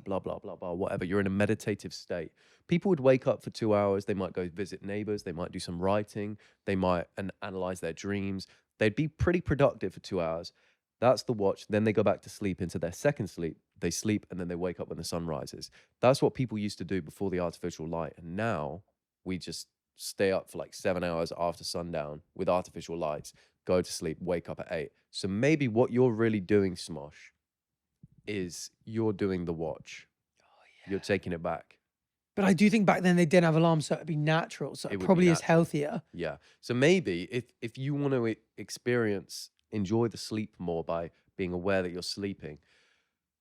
blah, blah, blah, blah, whatever. You're in a meditative state. People would wake up for 2 hours. They might go visit neighbors. They might do some writing. They might analyze their dreams. They'd be pretty productive for 2 hours. That's the watch. Then they go back to sleep into their second sleep. They sleep and then they wake up when the sun rises. That's what people used to do before the artificial light. And now we just stay up for like 7 hours after sundown with artificial lights, go to sleep, wake up at 8. So maybe what you're really doing, Smosh, is you're doing the watch. Oh, yeah. You're taking it back. But I do think back then they didn't have alarms, so it'd be natural. So it probably is healthier. Yeah. So maybe if you want to enjoy the sleep more by being aware that you're sleeping,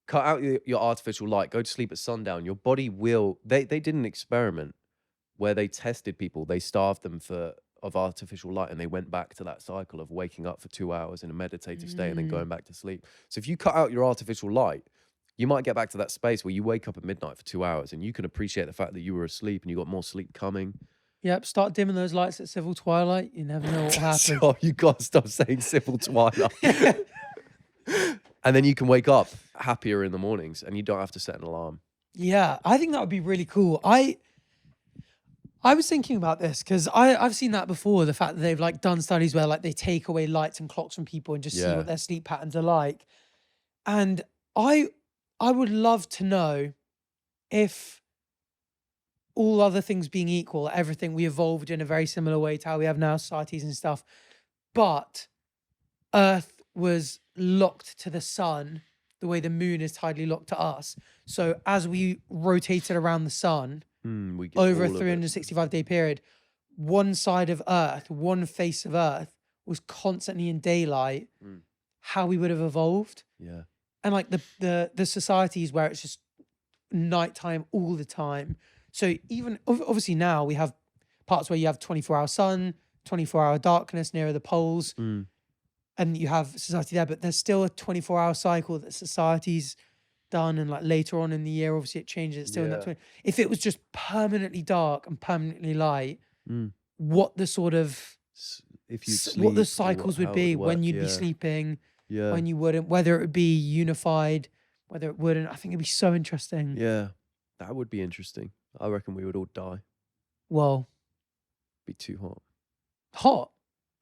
cut out your artificial light, go to sleep at sundown. Your body will, they did an experiment where they tested people. They starved them of artificial light and they went back to that cycle of waking up for 2 hours in a meditative state and then going back to sleep. So if you cut out your artificial light, you might get back to that space where you wake up at midnight for 2 hours and you can appreciate the fact that you were asleep and you got more sleep coming. Yep, start dimming those lights at civil twilight. You never know what will happen. Oh, you got to stop saying civil twilight. And then you can wake up happier in the mornings and you don't have to set an alarm. Yeah, I think that would be really cool. I was thinking about this because I've seen that before, the fact that they've like done studies where like they take away lights and clocks from people and just see what their sleep patterns are like. And I would love to know if all other things being equal, everything we evolved in a very similar way to how we have now societies and stuff, but Earth was locked to the sun the way the moon is tidally locked to us. So as we rotated around the sun, we get over a all of it. 365-day period, one side of Earth, one face of Earth was constantly in daylight, how we would have evolved. Yeah. And like the societies where it's just nighttime all the time. So even obviously now we have parts where you have 24-hour sun, 24-hour darkness nearer the poles, and you have society there, but there's still a 24-hour cycle that society's done, and like later on in the year, obviously it changes. It's still in that. If it was just permanently dark and permanently light, what the sort of what the cycles would be when you'd be sleeping, when you wouldn't, whether it would be unified, whether it wouldn't. I think it'd be so interesting. Yeah, that would be interesting. I reckon we would all die. Well, be too hot. Hot.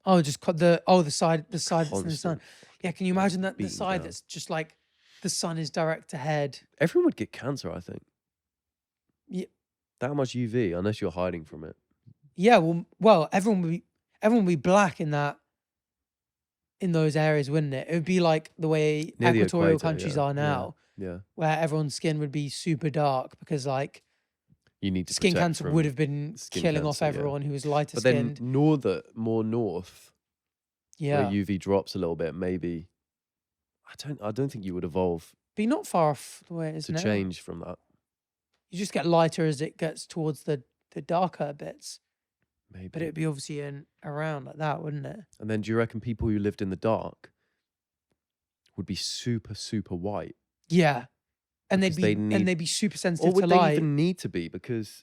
Oh, just the side that's in the sun. Yeah, can you imagine that the side that's just like the sun is direct ahead? Everyone would get cancer, I think. Yeah. That much UV, unless you're hiding from it. Yeah, well, everyone would be black in those areas, wouldn't it? It would be like the way Near the equatorial equator, countries are now. Yeah. Where everyone's skin would be super dark because like you need to skin cancer would have been killing off everyone who was lighter skinned. But then more north, where UV drops a little bit, maybe I don't think you would evolve. Be not far off the way it is to now. Change from that. You just get lighter as it gets towards the darker bits. Maybe. But it'd be obviously around like that, wouldn't it? And then do you reckon people who lived in the dark would be super, super white? Yeah. And they'd be super sensitive to light. Or would they even need to be? Because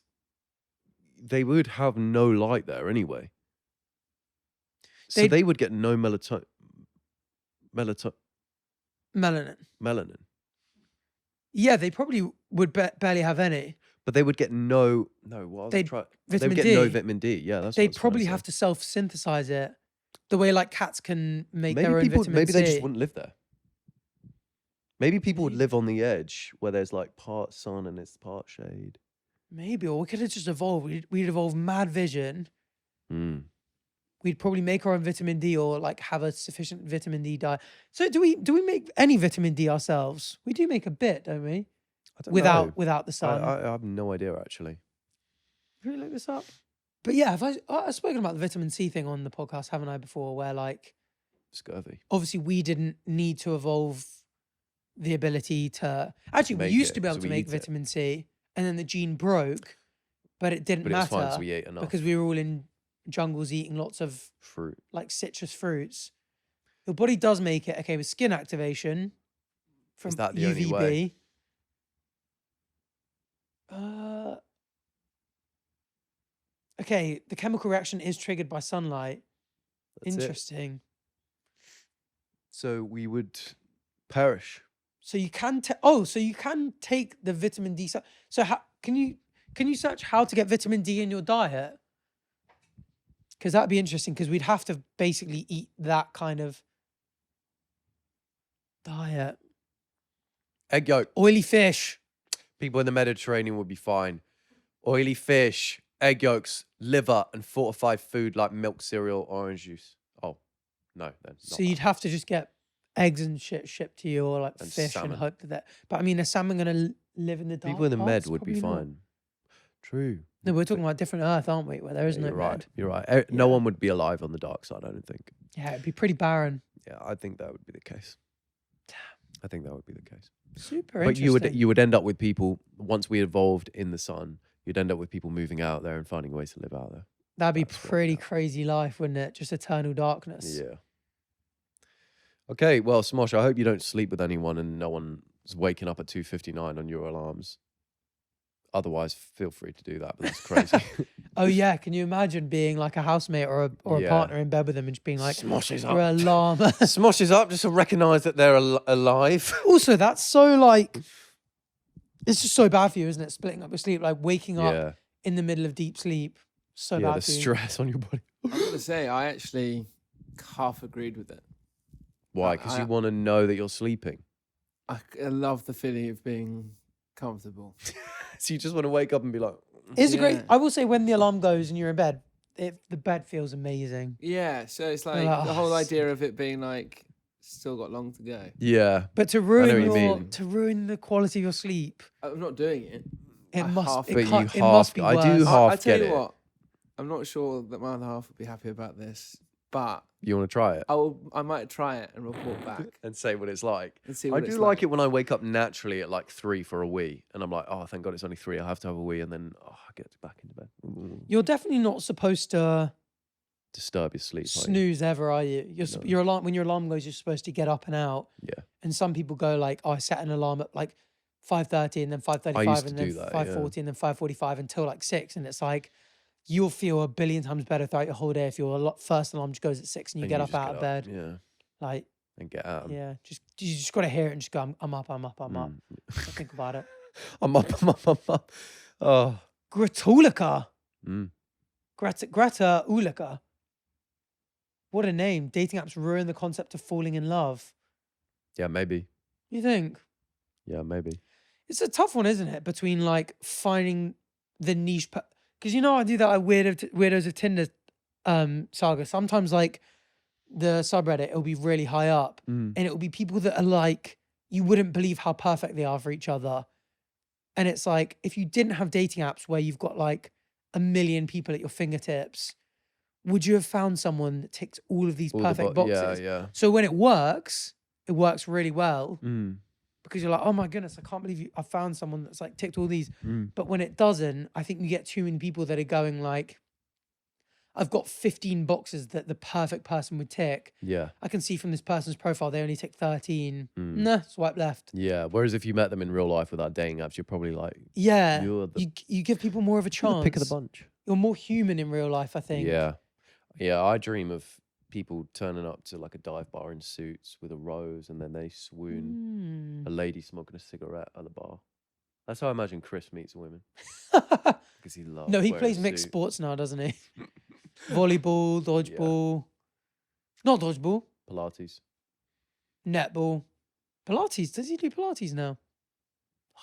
they would have no light there anyway. So they would get no melanin. Yeah, they probably would barely have any. But they would get no vitamin D. Yeah, that's. They'd probably have to self-synthesize it, the way like cats can make their own vitamin C. Maybe they just wouldn't live there. Maybe people would live on the edge where there's like part sun and it's part shade. Maybe, or we could have just evolved. We'd evolve mad vision. We'd probably make our own vitamin D or like have a sufficient vitamin D diet. So do we make any vitamin D ourselves? We do make a bit, don't we? I don't know. without the sun. I have no idea actually. Can you look this up? But yeah, I've spoken about the vitamin C thing on the podcast, haven't I, before? Where like, Scurvy. obviously we didn't need to evolve the ability to. Actually, we make used it, to be able so to we make eat it. vitamin C, and then the gene broke, but it didn't But it was matter fine because we ate enough because we were all in jungles eating lots of fruit. like citrus fruits. Your body does make it, okay, with skin activation from Is that the UVB. only way? Okay, the chemical reaction is triggered by sunlight. That's it. Interesting. So we would perish. So you can so you can take the vitamin D. So how can you search how to get vitamin D in your diet? Because that'd be interesting. Because we'd have to basically eat that kind of diet. Egg yolk. Oily fish. People in the Mediterranean would be fine. Oily fish, egg yolks, liver, and fortified food like milk, cereal, orange juice. Oh, no, then. So you'd have to just get eggs and shit shipped to you, or like And fish, salmon. and hope that. But I mean, is salmon gonna live in the dark? People in the Med parts? would be Probably not. fine. True. No, we're talking about different Earth, aren't we? Where there is Yeah, no you're right. Med. You're right. No Yeah. one would be alive on the dark side, I don't think. Yeah, it'd be pretty barren. Yeah, I think that would be the case. I think that would be the case. Super But interesting. you would end up with people, once we evolved in the sun, you'd end up with people moving out there and finding ways to live out there. That'd be That's what we pretty have. crazy life, wouldn't it? Just eternal darkness. Yeah. Okay, well, Smosh, I hope you don't sleep with anyone and no one's waking up at 2:59 on your alarms. Otherwise, feel free to do that, but that's crazy. Oh yeah, can you imagine being like a housemate or a Yeah. partner in bed with them and just being like, Smosh is your up. alarm. Smosh is up just to recognise that they're alive. Also, that's so like, it's just so bad for you, isn't it? Splitting up your sleep, like waking up Yeah, in the middle of deep sleep. So yeah, bad the for you. stress on your body. I'm gonna say I actually half agreed with it. Why? Because I- you want to know that you're sleeping. I love the feeling of being comfortable. So you just want to wake up and be like, It's a great. Yeah. I will say when the alarm goes and you're in bed, the bed feels amazing. Yeah, so it's like like, the "Oh, whole it's idea of it being like still got long to go. yeah. But to know ruin what you your mean. to ruin the quality of your sleep, I'm not doing it. it I must. half- It, But you can't, it half- must be I worse. do half I tell get you it. what, I'm not sure that my other half would be happy about this, but You want to try it I might try it and report back and say what it's like. and see I what do it's like it when I wake up naturally at like 3 for a wee, and I'm like, oh, thank God it's only 3. I have to have a wee, and then I get back into bed. You're definitely not supposed to Disturb your sleep. are you? snooze ever, are you? No. Your alarm, when your alarm goes, you're supposed to get up and out. Yeah. And some people go like, oh, I set an alarm at like 5:30 and then 5:35 used to and then do that, 5:40 and then 5:45 until like 6, and it's like you'll feel a billion times better throughout your whole day if your first alarm just goes at 6 and you And get you up just out of bed. Yeah, Like, and get out. yeah, you just got to hear it and just go, I'm up. Don't Mm. think about it. I'm up. Oh. Gratulika. Mm. Greta Ulika. What a name. Dating apps ruin the concept of falling in love. Yeah, maybe. You think? Yeah, maybe. It's a tough one, isn't it? Between like finding the niche, because you know I do that like weirdos of Tinder saga. Sometimes like the subreddit, it'll be really high up, Mm. and it'll be people that are like you wouldn't believe how perfect they are for each other. And it's like if you didn't have dating apps where you've got like a million people at your fingertips, would you have found someone that ticks all of these All the perfect bo- boxes? Yeah. So when it works really well Mm. because you're like, oh my goodness, I can't believe I found someone that's like ticked all these. Mm. But when it doesn't, I think you get too many people that are going like, I've got 15 boxes that the perfect person would tick. Yeah. I can see from this person's profile, they only tick 13. Mm. Nah, swipe left. Yeah. Whereas if you met them in real life without dating apps, you're probably like, Yeah. you're the, You give people more of a you're chance. the pick of the bunch. You're more human in real life, I think. Yeah. Yeah. I dream of people turning up to like a dive bar in suits with a rose, and then they swoon. Mm. A lady smoking a cigarette at the bar. That's how I imagine Chris meets women, because he loves. No, he wearing plays a mixed suit. sports now, doesn't he? Volleyball, dodgeball. Not dodgeball, Pilates. netball. Pilates. Does he do Pilates now? Oh,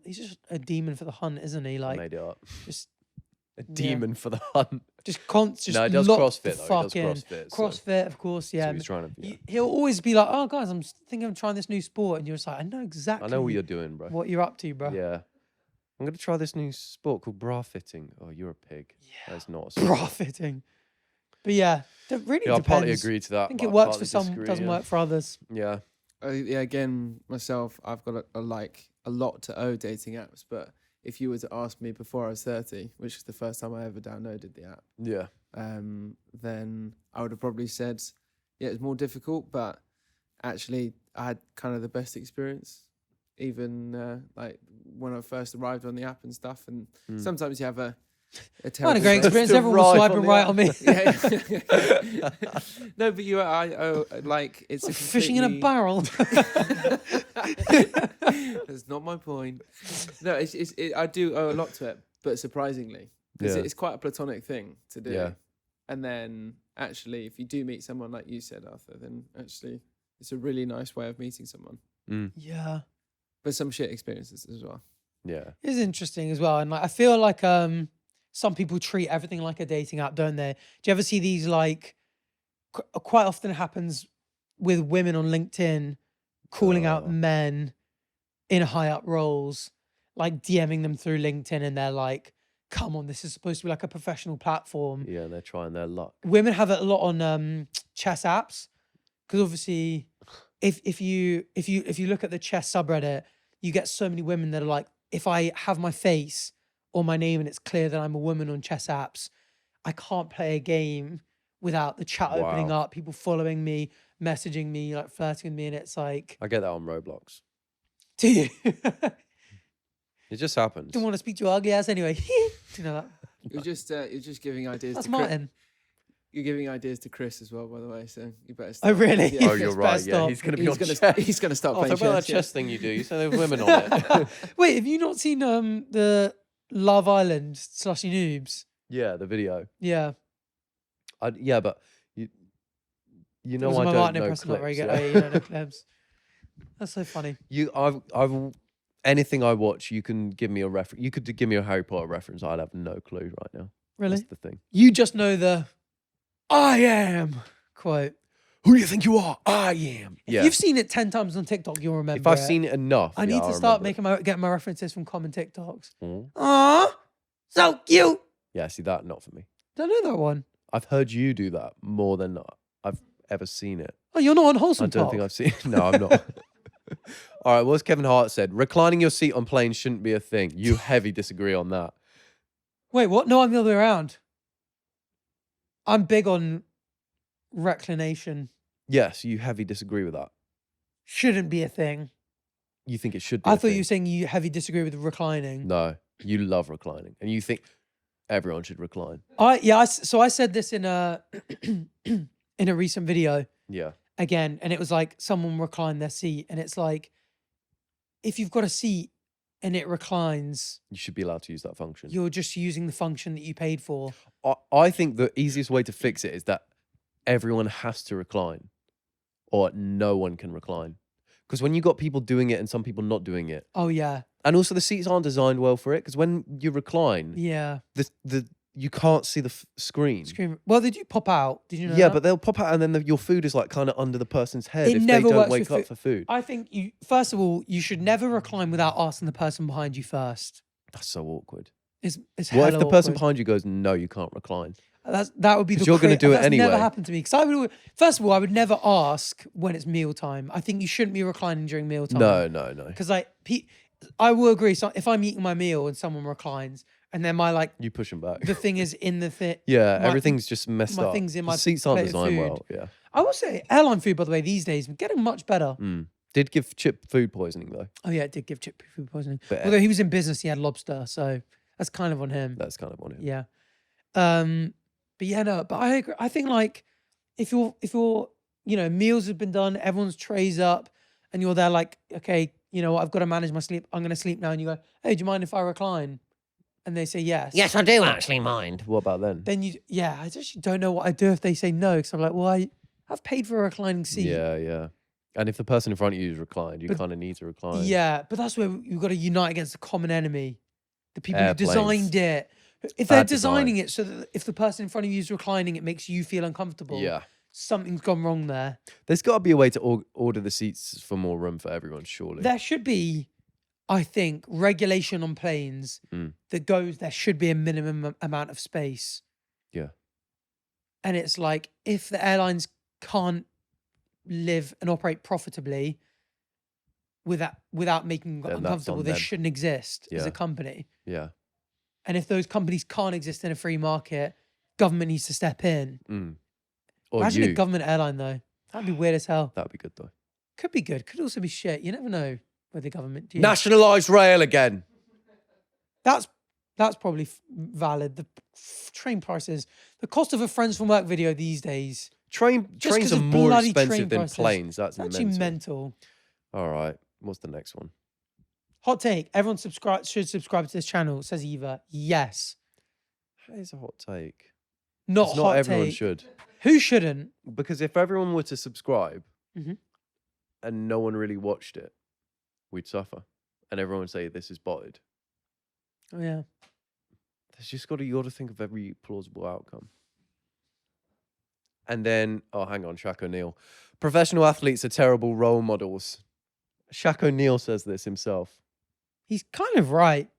he's just a demon for the hunt, isn't he? I Like, made it up. just A demon for the hunt. Just constant. No, he does CrossFit though. He does Fucking CrossFit. so- CrossFit, of course. Yeah. So he's trying to. Yeah. He'll always be like, "Oh, guys, I'm thinking of trying this new sport," and you're just like, "I know exactly. I know what you're doing, bro. what you're up to, bro." Yeah. I'm gonna try this new sport called bra fitting. Oh, you're a pig. Yeah. That's not a sport. Bra fitting. But yeah, it really Yeah, I depends. partly agree to that. I think but it works partly for some, disagree, doesn't yeah. work for others. Yeah. Yeah, again, myself, I've got a lot to owe dating apps. But if you were to ask me before I was 30, which is the first time I ever downloaded the app, Yeah. then I would have probably said, yeah, it's more difficult, but actually I had kind of the best experience, even like when I first arrived on the app and stuff. And sometimes you have a I had terrible a great first- experience. to Everyone was ride swiping on the right app. on me. Yeah. No, but like it's a Fishing in a completely- barrel. That's not my point. No, I do owe a lot to it, but surprisingly, because Yeah. it's quite a platonic thing to do. Yeah. And then actually, if you do meet someone like you said, Arthur, then actually it's a really nice way of meeting someone. Yeah. But some shit experiences as well. Yeah. It's interesting as well. And like I feel like some people treat everything like a dating app, don't they? Do you ever see these like quite often it happens with women on LinkedIn calling out men in high up roles, like DMing them through LinkedIn, and they're like, come on, this is supposed to be like a professional platform. Yeah, and they're trying their luck. Women have it a lot on chess apps, because obviously if you look at the chess subreddit, you get so many women that are like, if I have my face or my name and it's clear that I'm a woman on chess apps, I can't play a game without the chat opening Wow. up, people following me, messaging me, like flirting with me, and it's like, I get that on Roblox. do you? It just happens. Don't want to speak to your ugly ass anyway. Do you know that? You're just giving ideas. That's to Chris. Martin. You're giving ideas to Chris as well, by the way. So you better. Oh, Start. really? Yeah. Oh, you're It's right. best Yeah, stop. he's gonna be on He's chess. gonna start Oh, playing so about that chess. chess thing you do. You said there were women on it. Wait, have you not seen the Love Island Slushy Noobs? Yeah, the video. Yeah. Yeah, but you know Was I my don't Martin know impression not very clips. good? Yeah. Oh, you don't know clips. That's so funny. I've anything I watch, you can give me a reference. You could give me a Harry Potter reference. I'd have no clue right now. Really? That's the thing. You just know the "I am" quote. Who do you think you are? I am. If Yeah. you've seen it 10 times on TikTok, you'll remember. If I've it. seen it enough, I yeah, need to I'll start remember it. getting my references from common TikToks. Mm. Aw, so cute. Yeah, see that not for me. Don't know that one. I've heard you do that more than I've ever seen it. Oh, you're not on Wholesome I don't Talk. think I've seen. No, I'm not. All right, what's Kevin Hart said? Reclining your seat on planes shouldn't be a thing. You heavy disagree on that. Wait, what? No, I'm the other way around. I'm big on reclination. Yes, you heavy disagree with that. Shouldn't be a thing. You think it should be. I a thought you thing. were saying you heavy disagree with reclining. No, you love reclining, and you think everyone should recline. So I said this in a in a recent video Yeah, again, and it was like someone reclined their seat, and it's like, if you've got a seat and it reclines, you should be allowed to use that function. you're just using the function that you paid for. I think the easiest way to fix it is that everyone has to recline, or no one can recline. Because when you got people doing it and some people not doing it, Oh yeah, and also the seats aren't designed well for it. Because when you recline, yeah. the you can't see the screen. Scream. Well, they do pop out. Did you know? Yeah, that? but they'll pop out, and then your food is like kind of under the person's head It if they never don't works wake with up food. for food. I think you. First of all, you should never recline without asking the person behind you first. That's so awkward. It's What if hella the person awkward. behind you goes, "No, you can't recline"? That would be 'Cause the you're gonna do it that's anyway. never happened to me, because I would first of all, I would never ask when it's mealtime. I think you shouldn't be reclining during mealtime. No. Because I will agree. So if I'm eating my meal and someone reclines, and then my You push them back. the thing is in the thing. Yeah, my- everything's just messed my up. thing's in The my seats aren't plate of designed food. well. Yeah. I will say airline food, by the way, these days getting much better. Did give Chip food poisoning though. Oh yeah, it did give Chip food poisoning. But- Although he was in business, he had lobster, so that's kind of on him. That's kind of on him. Yeah. But yeah, no, but I agree. I think like if you're meals have been done, everyone's trays up, and you're there like, okay, you know what, I've got to manage my sleep. I'm gonna sleep now, and you go, hey, do you mind if I recline? And they say yes. Yes, I do actually mind. What about then? Then I just don't know what I do if they say no, because I'm like, well, I've paid for a reclining seat. Yeah. And if the person in front of you is reclined, you kind of need to recline. Yeah, but that's where you've got to unite against the common enemy. The people who Airplanes. designed it, If they're Bad design. designing it so that if the person in front of you is reclining, it makes you feel uncomfortable. Yeah. Something's gone wrong there. There's got to be a way to order the seats for more room for everyone, surely. There should be, I think, regulation on planes that goes, there should be a minimum amount of space. Yeah. And it's like, if the airlines can't live and operate profitably without making you Then that's uncomfortable, on they them. shouldn't exist as Yeah. a company. Yeah. And if those companies can't exist in a free market, government needs to step in. Or Imagine you. a government airline, though. That'd be weird as hell. That'd be good, though. Could be good. Could also be shit. You never know with the government. Do you? Nationalised rail again. That's probably valid. The train prices, the cost of a Friends from Work video these days. Trains 'cause are of more bloody expensive train than prices. planes. That's Actually mental. All right. What's the next one? Hot take. Everyone should subscribe to this channel, says Eva. Yes. That is a hot take. Not 'Cause hot not everyone take. should. Who shouldn't? Because if everyone were to subscribe Mhm. and no one really watched it, we'd suffer. And everyone would say this is botted. Oh, yeah. There's just you got to think of every plausible outcome. And then, oh, hang on, Shaq O'Neal. Professional athletes are terrible role models. Shaq O'Neal says this himself. He's kind of right.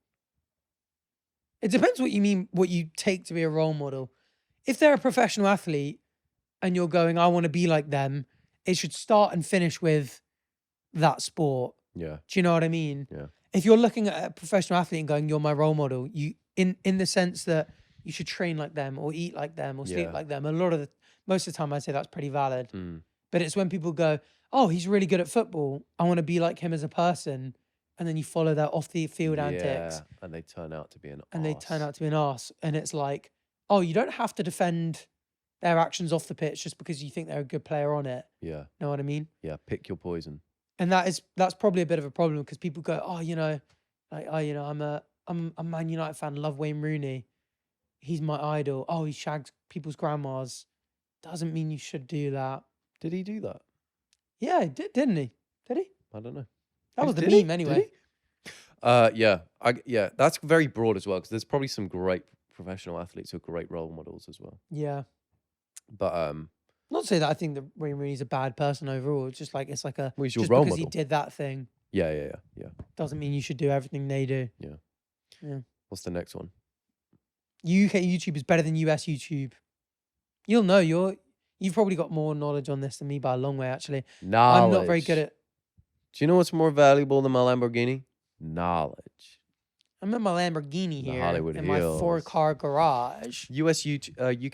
It depends what you mean, what you take to be a role model. If they're a professional athlete and you're going, I want to be like them, it should start and finish with that sport. Yeah. Do you know what I mean? Yeah. If you're looking at a professional athlete and going, you're my role model, you in the sense that you should train like them or eat like them or sleep Yeah. like them. Most of the time I'd say that's pretty valid. Mm. But it's when people go, oh, he's really good at football. I want to be like him as a person. And then you follow their off the field antics. And they turn out to be an And they turn arse. out to be an arse. And it's like, oh, you don't have to defend their actions off the pitch just because you think they're a good player on it. Yeah. Know what I mean? Yeah. Pick your poison. And that's probably a bit of a problem because people go, oh, I'm a Man United fan, love Wayne Rooney. He's my idol. Oh, he shags people's grandmas. Doesn't mean you should do that. Did he do that? Yeah, he did, didn't he? Did he? I don't know. That was the Did he? meme anyway. Did he? Yeah. That's very broad as well because there's probably some great professional athletes who are great role models as well. Yeah. But Not to say that I think that Wayne Rooney's a bad person overall. It's just like it's like a well, he's your just role because he model. did that thing Yeah. doesn't mean you should do everything they do. What's the next one? UK YouTube is better than US YouTube. You'll know you've probably got more knowledge on this than me by a long way. Actually, I'm not very good at. Do you know what's more valuable than my Lamborghini? Knowledge. I'm in my Lamborghini The here Hollywood in my Hills. 4-car garage. UK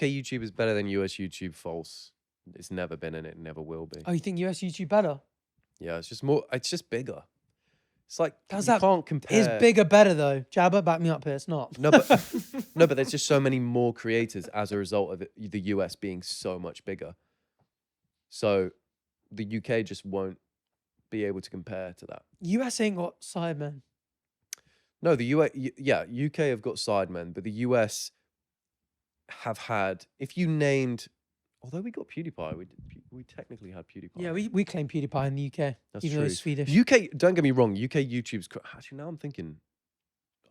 YouTube is better than US YouTube. False. It's never been and it never will be. Oh, you think US YouTube better? Yeah, it's just bigger. It's like Does you that- can't compare. Is bigger better though? Jabba, back me up here. It's not. No, but no, but there's just so many more creators as a result of the US being so much bigger. So the UK just won't be able to compare to that. US ain't got Sidemen. No, the UK have got Sidemen, but the US have had. If you named, although we got PewDiePie, we technically had PewDiePie. Yeah, we claim PewDiePie in the UK, That's even though true. he's Swedish. UK, don't get me wrong, UK YouTube's actually now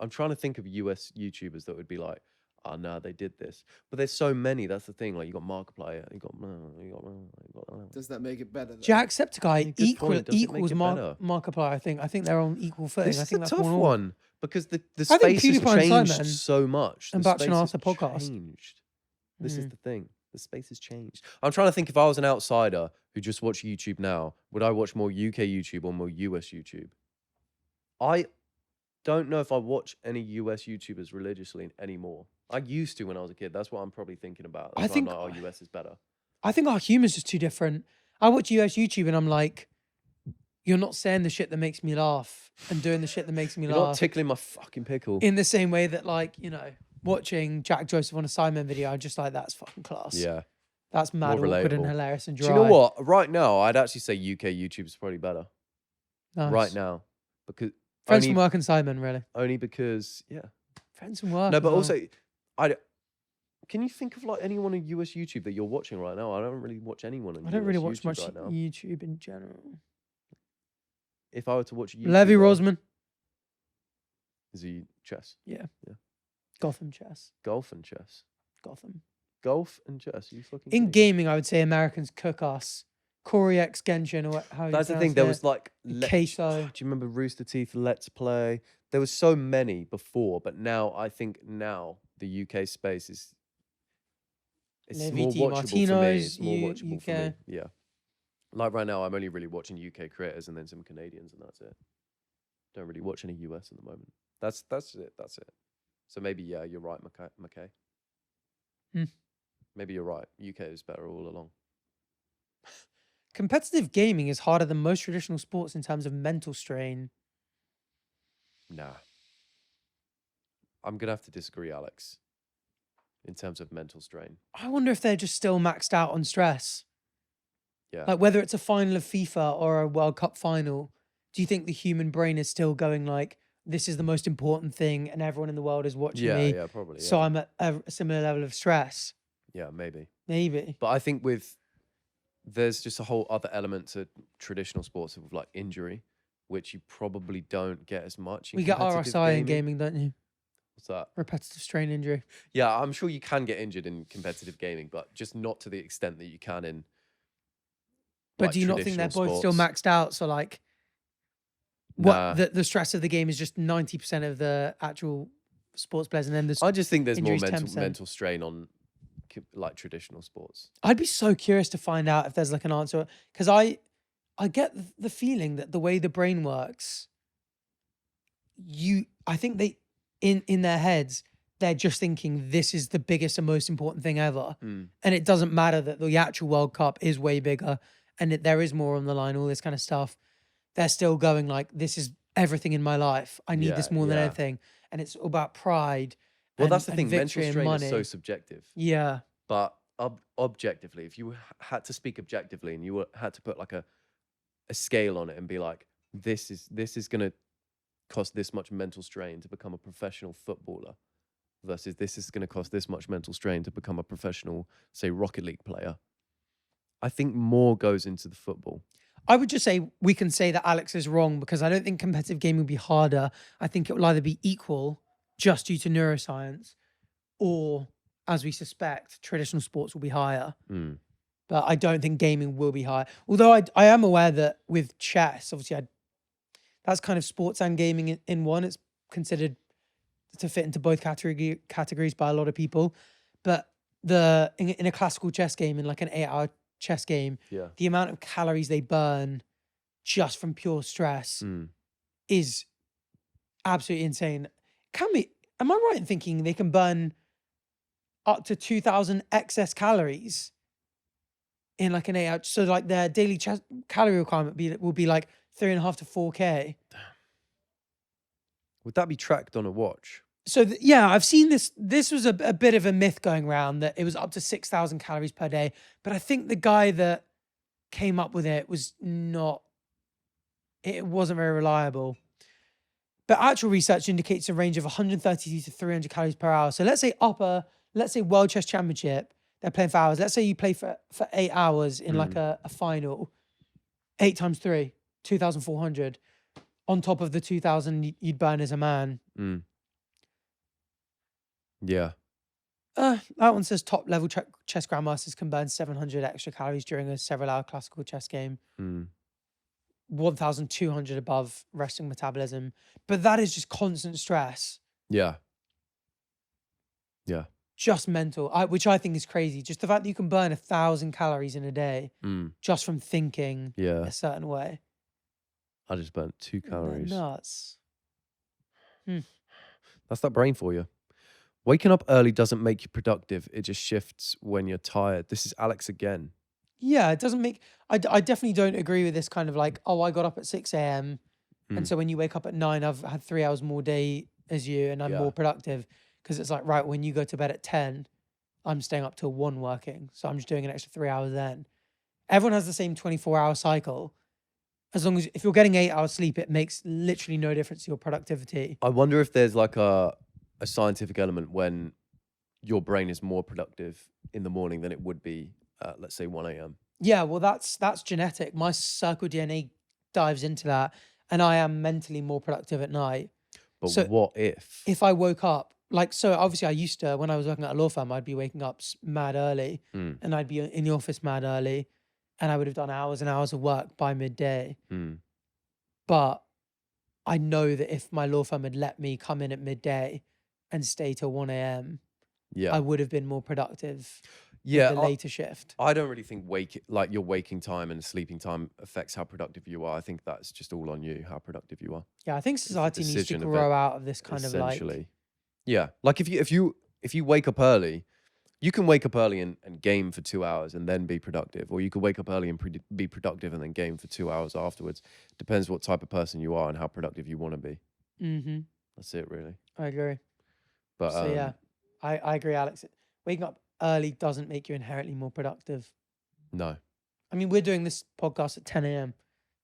I'm trying to think of US YouTubers that would be like, oh no, they did this. But there's so many, that's the thing. Like you got Markiplier, you got Does that make it better? Though? Jacksepticeye good point. Does it make equals it better? Markiplier. I think they're on equal footing. This I is think a that's tough 1-1. one because the I think space has PewDiePie and changed Simon so much. and The Bach and space has Arthur podcast. changed. This is Mm. the thing. The space has changed. I'm trying to think if I was an outsider who just watched YouTube now, would I watch more UK YouTube or more US YouTube? I don't know if I watch any US YouTubers religiously anymore. I used to when I was a kid. That's what I'm probably thinking about. I That's why think- I'm like, oh, US is better. I think our humor's just too different. I watch US YouTube and I'm like, you're not saying the shit that makes me laugh and doing the shit that makes me You're not laugh tickling my fucking pickle. in the same way that, like, you know, watching Jack Joseph on a Simon video, I'm just like, that's fucking class. Yeah. That's mad More awkward and relatable. hilarious and Do dry. you know what? Right now, I'd actually say UK YouTube is probably better. Nice. Right now. Because Friends only, from work and Simon, really. only because, yeah. Friends from work. No, as but well. also, can you think of like anyone on US YouTube that you're watching right now? I don't really watch anyone on I don't US really watch YouTube much right now. YouTube in general. If I were to watch YouTube, Levy right- Rosman. is he chess? Yeah. Gotham chess. Golf and chess. Gotham. Golf and chess. You fucking In kidding me? gaming, I would say Americans cook us. Corey X Genshin, or how you That's the pronounce thing. There it. was like Queso. Do you remember Rooster Teeth Let's Play? There was so many before, but now I think the UK space is it's Le more VT watchable for me. Martino's, It's more watchable for me. UK. Yeah. Like right now, I'm only really watching UK creators and then some Canadians, and that's it. Don't really watch any US at the moment. That's it. That's it. So maybe you're right, McKay. Hmm. Maybe you're right. UK is better all along. Competitive gaming is harder than most traditional sports in terms of mental strain. Nah. I'm gonna have to disagree, Alex. In terms of mental strain. I wonder if they're just still maxed out on stress. Yeah. Like whether it's a final of FIFA or a World Cup final, do you think the human brain is still going like, this is the most important thing and everyone in the world is watching me? Yeah, probably. So yeah. I'm at a similar level of stress. Yeah, maybe. Maybe. But I think there's just a whole other element to traditional sports of like injury, which you probably don't get as much. We get competitive RSI in gaming, don't you? What's that? Repetitive strain injury. Yeah, I'm sure you can get injured in competitive gaming, but just not to the extent that you can in. But like, do you not think they're traditional both still sports. maxed out? So like, Nah. the stress of the game is just 90% of the actual sports players, and then I just think there's more injuries, mental 10%. mental strain on like traditional sports. I'd be so curious to find out if there's like an answer, because I get the feeling that the way the brain works, I think they in their heads they're just thinking this is the biggest and most important thing ever, and it doesn't matter that the actual World Cup is way bigger and that there is more on the line, all this kind of stuff. They're still going like, this is everything in my life. I need this more than anything, and it's all about pride. Well, and, that's the and thing. Mental victory and strain money. is so subjective. Yeah. But objectively, if you had to speak objectively and you had to put like a scale on it and be like, this is going to cost this much mental strain to become a professional footballer versus this is going to cost this much mental strain to become a professional, say, Rocket League player, I think more goes into the football. I would just say we can say that Alex is wrong, because I don't think competitive gaming will be harder. I think it will either be equal just due to neuroscience, or, as we suspect, traditional sports will be higher. But I don't think gaming will be higher. Although I am aware that with chess, obviously, that's kind of sports and gaming in one. It's considered to fit into both categories by a lot of people. But in a classical chess game, in like an 8-hour chess game, the amount of calories they burn just from pure stress is absolutely insane. Am I right in thinking they can burn up to 2,000 excess calories in like an 8-hour? So like their daily calorie requirement will be like 3.5 to 4K. Would that be tracked on a watch? So yeah, I've seen this. This was a bit of a myth going around that it was up to 6,000 calories per day. But I think the guy that came up with it wasn't very reliable. But actual research indicates a range of 130 to 300 calories per hour. So let's say World Chess Championship, they're playing for hours. Let's say you play for 8 hours in like a final. 8 times 3, 2,400 on top of the 2,000 you'd burn as a man. Yeah. That one says top level chess grandmasters can burn 700 extra calories during a several hour classical chess game. 1,200 above resting metabolism. But that is just constant stress. Yeah. Just mental, which I think is crazy. Just the fact that you can burn 1,000 calories in a day just from thinking a certain way. I just burnt 2 calories. They're nuts. That's that brain for you. Waking up early doesn't make you productive. It just shifts when you're tired. This is Alex again. Yeah, it doesn't make... I definitely don't agree with this kind of like, oh, I got up at 6 a.m. And so when you wake up at 9, I've had 3 hours more day as you and I'm more productive. Because it's like, right, when you go to bed at 10, I'm staying up till 1 working. So I'm just doing an extra 3 hours then. Everyone has the same 24-hour cycle. As long as, if you're getting 8 hours sleep, it makes literally no difference to your productivity. I wonder if there's like a scientific element when your brain is more productive in the morning than it would be at, let's say, 1 a.m. Yeah, well, that's genetic. My circle DNA dives into that, and I am mentally more productive at night. But So what if? If I woke up like, so obviously I used to, when I was working at a law firm, I'd be waking up mad early Mm, and I'd be in the office mad early and I would have done hours and hours of work by midday. mm. But I know that if my law firm had let me come in at midday and stay till 1 a.m., Yeah. I would have been more productive Yeah. with the later shift. I don't really think like your waking time and sleeping time affects how productive you are. I think that's just all on you, how productive you are. Yeah, I think a society needs to decision of grow it, out of this kind of like, Essentially. Yeah. Like if you wake up early, you can wake up early and game for 2 hours and then be productive, or you could wake up early and be productive and then game for 2 hours afterwards. Depends what type of person you are and how productive you want to be. mm-hmm, That's it, really. I agree. But So yeah, I agree, Alex. Waking up early doesn't make you inherently more productive. no. I mean, we're doing this podcast at 10 a.m.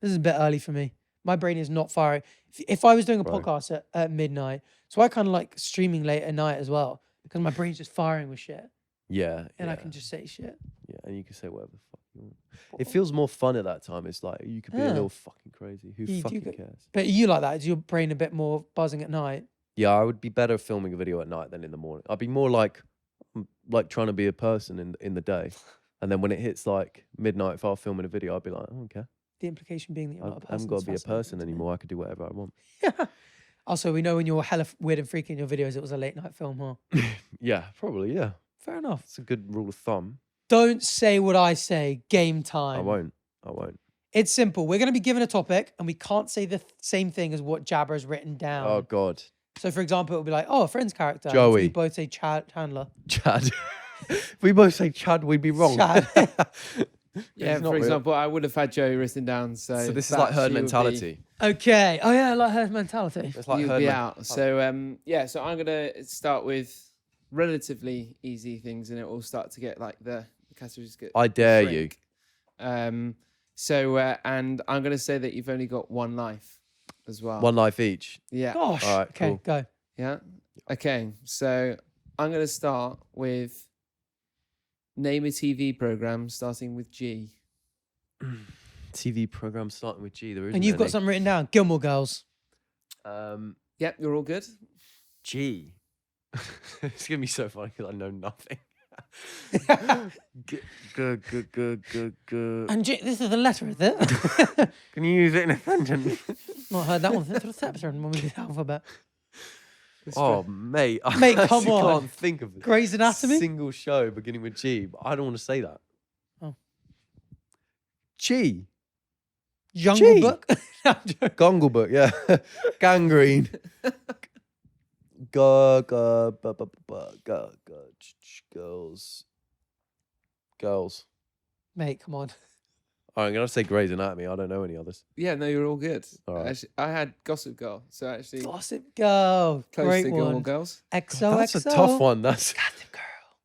This is a bit early for me. My brain is not firing. If I was doing a Right. podcast at midnight, so I kind of like streaming late at night as well, because my brain's just firing with shit. Yeah. And I yeah, can just say shit. Yeah, and you can say whatever the fuck you want. It feels more fun at that time. It's like you could be a Yeah. little fucking crazy. Who You do fucking get- cares? But you like that? Is your brain a bit more buzzing at night? Yeah, I would be better filming a video at night than in the morning. I'd be more like trying to be a person in the day. And then when it hits like midnight, if I was filming a video, I'd be like, oh, okay. The implication being that you're not a person. I haven't got to be a is fascinating person to me. anymore. I could do whatever I want. Also, we know when you're hella weird and freaky in your videos, it was a late night film, huh? Yeah, probably, yeah. Fair enough. It's a good rule of thumb. Don't say what I say. Game time. I won't. It's simple. We're going to be given a topic and we can't say the same thing as what Jabber has written down. Oh, God. So, for example, it would be like, oh, a friend's character. Joey. So we both say Chandler. Chad. If we both say Chad, we'd be wrong. Chad. Yeah, It's not for real. example, I would have had Joey written down. So So this is that like herd she would be- mentality. Okay. Oh, yeah, I like her mentality. It's like You'd herd be men- out. So so I'm gonna start with relatively easy things, and it will start to get like the categories get. I dare you. shrink. And I'm gonna say that you've only got one life, as well. One life each. Yeah. Gosh. All right, Okay, cool. go. Yeah. Okay. So I'm gonna start with name a TV program starting with G. TV program starting with G. There isn't And you've got any. something written down. Gilmore Girls. Yep, you're all good. G. It's gonna be so funny because I know nothing. And this is the letter, is it? Can you use it in a sentence? Not heard that one since reception when we did the alphabet. Oh, mate. I Mate, come actually on. can't think of Grey's a Anatomy? single show beginning with G, but I don't want to say that. Oh. G. Jungle Gee. Book? No, I'm joking. Gongle Book, yeah. Gangrene. Girls. Girls. Mate, come on. All right, I'm going to say Grey's Anatomy. I don't know any others. Yeah, no, you're all good. All right. Actually, I had Gossip Girl, so actually Gossip Girl. close Great to Gilmore one. Girls. XOXO. That's a tough one. That's Gossip Girl.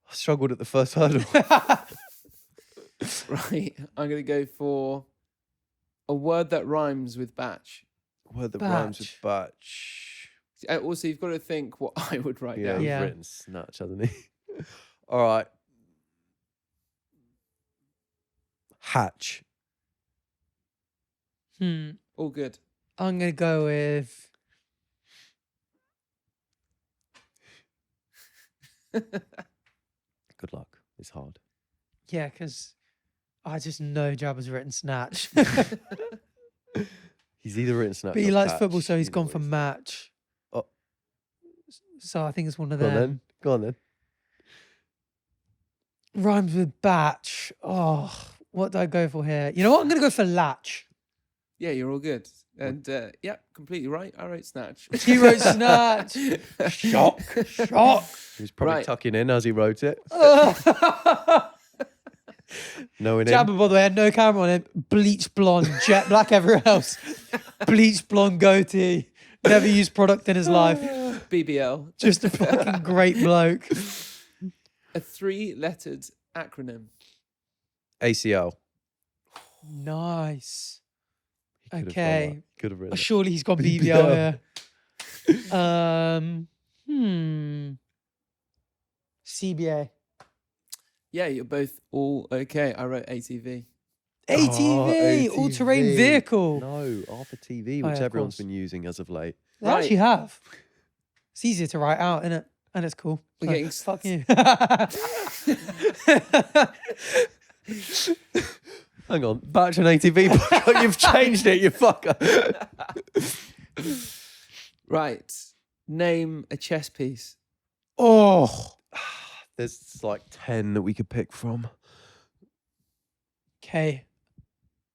I struggled at the first hurdle. Right, I'm gonna go for a word that rhymes with batch. Word that rhymes with batch. Also, you've got to think what I would write Yeah, down. he's Yeah. written snatch, hasn't he? All right. Hatch. All good. I'm going to go with Good luck. It's hard. yeah, because I just know Jabba's written Snatch. He's either written snatch. But he or likes patch. football, so he's gone Either for way. match. Oh. So I think it's one of Go on them. then. Go on then. Rhymes with batch. Oh, what do I go for here? You know what? I'm going to go for latch. Yeah, you're all good. And yeah, completely right. I wrote snatch. He wrote Snatch. Shock. Shock. He was probably Right. tucking in as he wrote it. Knowing him. Jabba, by the way, had no camera on him. Bleach blonde, jet black everywhere else. Bleach blonde goatee. Never used product in his life. BBL. Just a fucking great bloke. A 3-lettered acronym. ACL. Nice. He could have done Okay. that. Could have written it. Surely he's got BBL BBL. here. CBA. Yeah, you're both all okay. I wrote ATV. ATV, Oh, all-terrain ATV. vehicle. No, Arthur TV, Oh, which yeah, of everyone's course. been using as of late. They actually have. It's easier to write out, isn't it? And it's cool. We're So, getting fuck you. Hang on, back to an ATV. You've changed it, you fucker. Right. Name a chess piece. Oh. There's like 10 that we could pick from. Okay.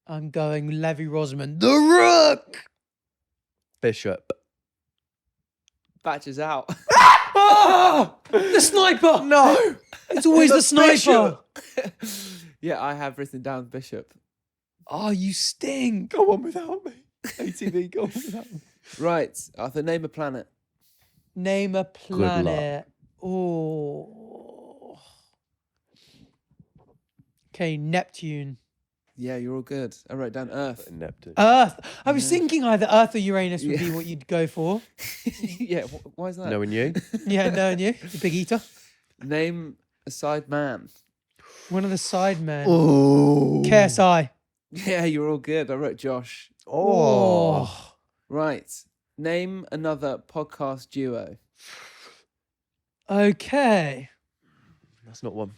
I'm going Levy Rosamond. The Rook. Bishop. Batch is out. Oh, the sniper. No. It's always the sniper. Yeah, I have written down bishop. Oh, you stink. Go on without me. ATV, go on without me. Right, Arthur, name a planet. Name a luck. planet. Oh. Okay, Neptune. Yeah, you're all good. I wrote down Earth. Neptune. Earth. I was thinking either Earth or Uranus would be what you'd go for. Yeah, why is that? Knowing you. Yeah, knowing you. The big eater. Name a side man. One of the side men. Oh. KSI. Yeah, you're all good. I wrote Josh. Oh. Right. Name another podcast duo. Okay. That's not one.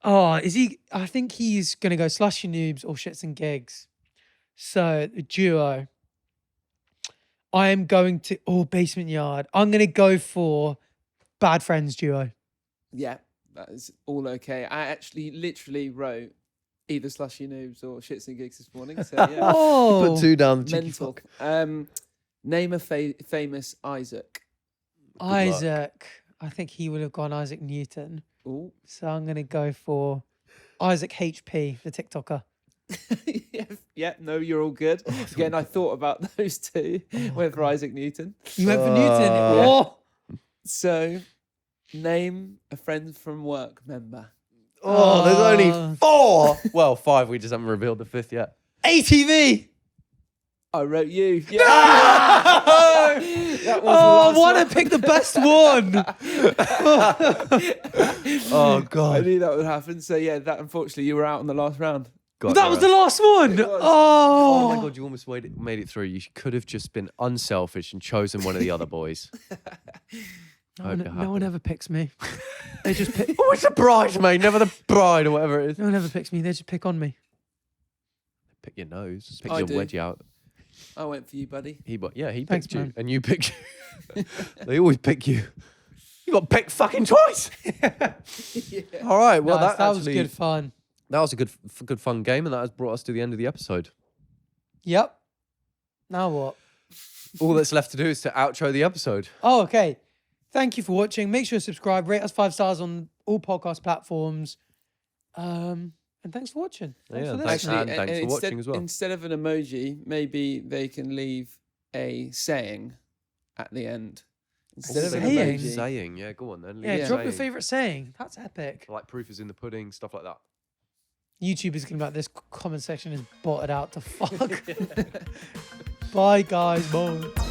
Oh, is he? I think he's going to go Slushy Noobs or Shits and Gigs. So, the duo. I am going to, Basement Yard. I'm going to go for Bad Friends duo. Yeah, that is all okay. I actually literally wrote either Slushy Noobs or Shits and Gigs this morning. So, yeah. Oh, Put 2 down. Cheeky Mental. fuck. Name a famous Isaac. Isaac. I think he would have gone Isaac Newton. Ooh. So I'm going to go for Isaac HP, the TikToker. Yeah, no, you're all good. Again, I thought about those two. Went for Isaac Newton. You went for Newton. Yeah. Oh, So, name a friend from work member. Oh, there's only 4. Well, 5. We just haven't revealed the 5th yet. ATV. I wrote you. Yeah. That was Oh, I the want last to pick the best one. Oh, I God. knew that would happen. So yeah, that unfortunately you were out in the last round. God, That was the last one. It was. Oh, Oh, my God, you almost made it through. You could have just been unselfish and chosen one of the other boys. No one ever picks me. They just pick. Oh, it's a bridesmaid, never the bride or whatever it is. No one ever picks me. They just pick on me. Pick your nose. Pick I your do. wedgie out. I went for you, buddy. He Thanks, picked you. man. And you picked you. They always pick you. You got picked fucking twice. Yeah. All right. Well, Nice, that was actually- good fun. That was a good fun game, and that has brought us to the end of the episode. Yep. Now what? All that's left to do is to outro the episode. Oh, okay. Thank you for watching. Make sure to subscribe. Rate us 5 stars on all podcast platforms. And thanks for watching. Thanks Yeah, for thanks, listening. and thanks for watching as well. Instead of an emoji, maybe they can leave a saying at the end. Instead of an Saying? emoji. Saying, yeah, go on then. Yeah, Leave a drop your saying. favourite saying. That's epic. Like proof is in the pudding, stuff like that. YouTube is going to be like, this comment section is botted out to fuck. Bye, guys. Bye.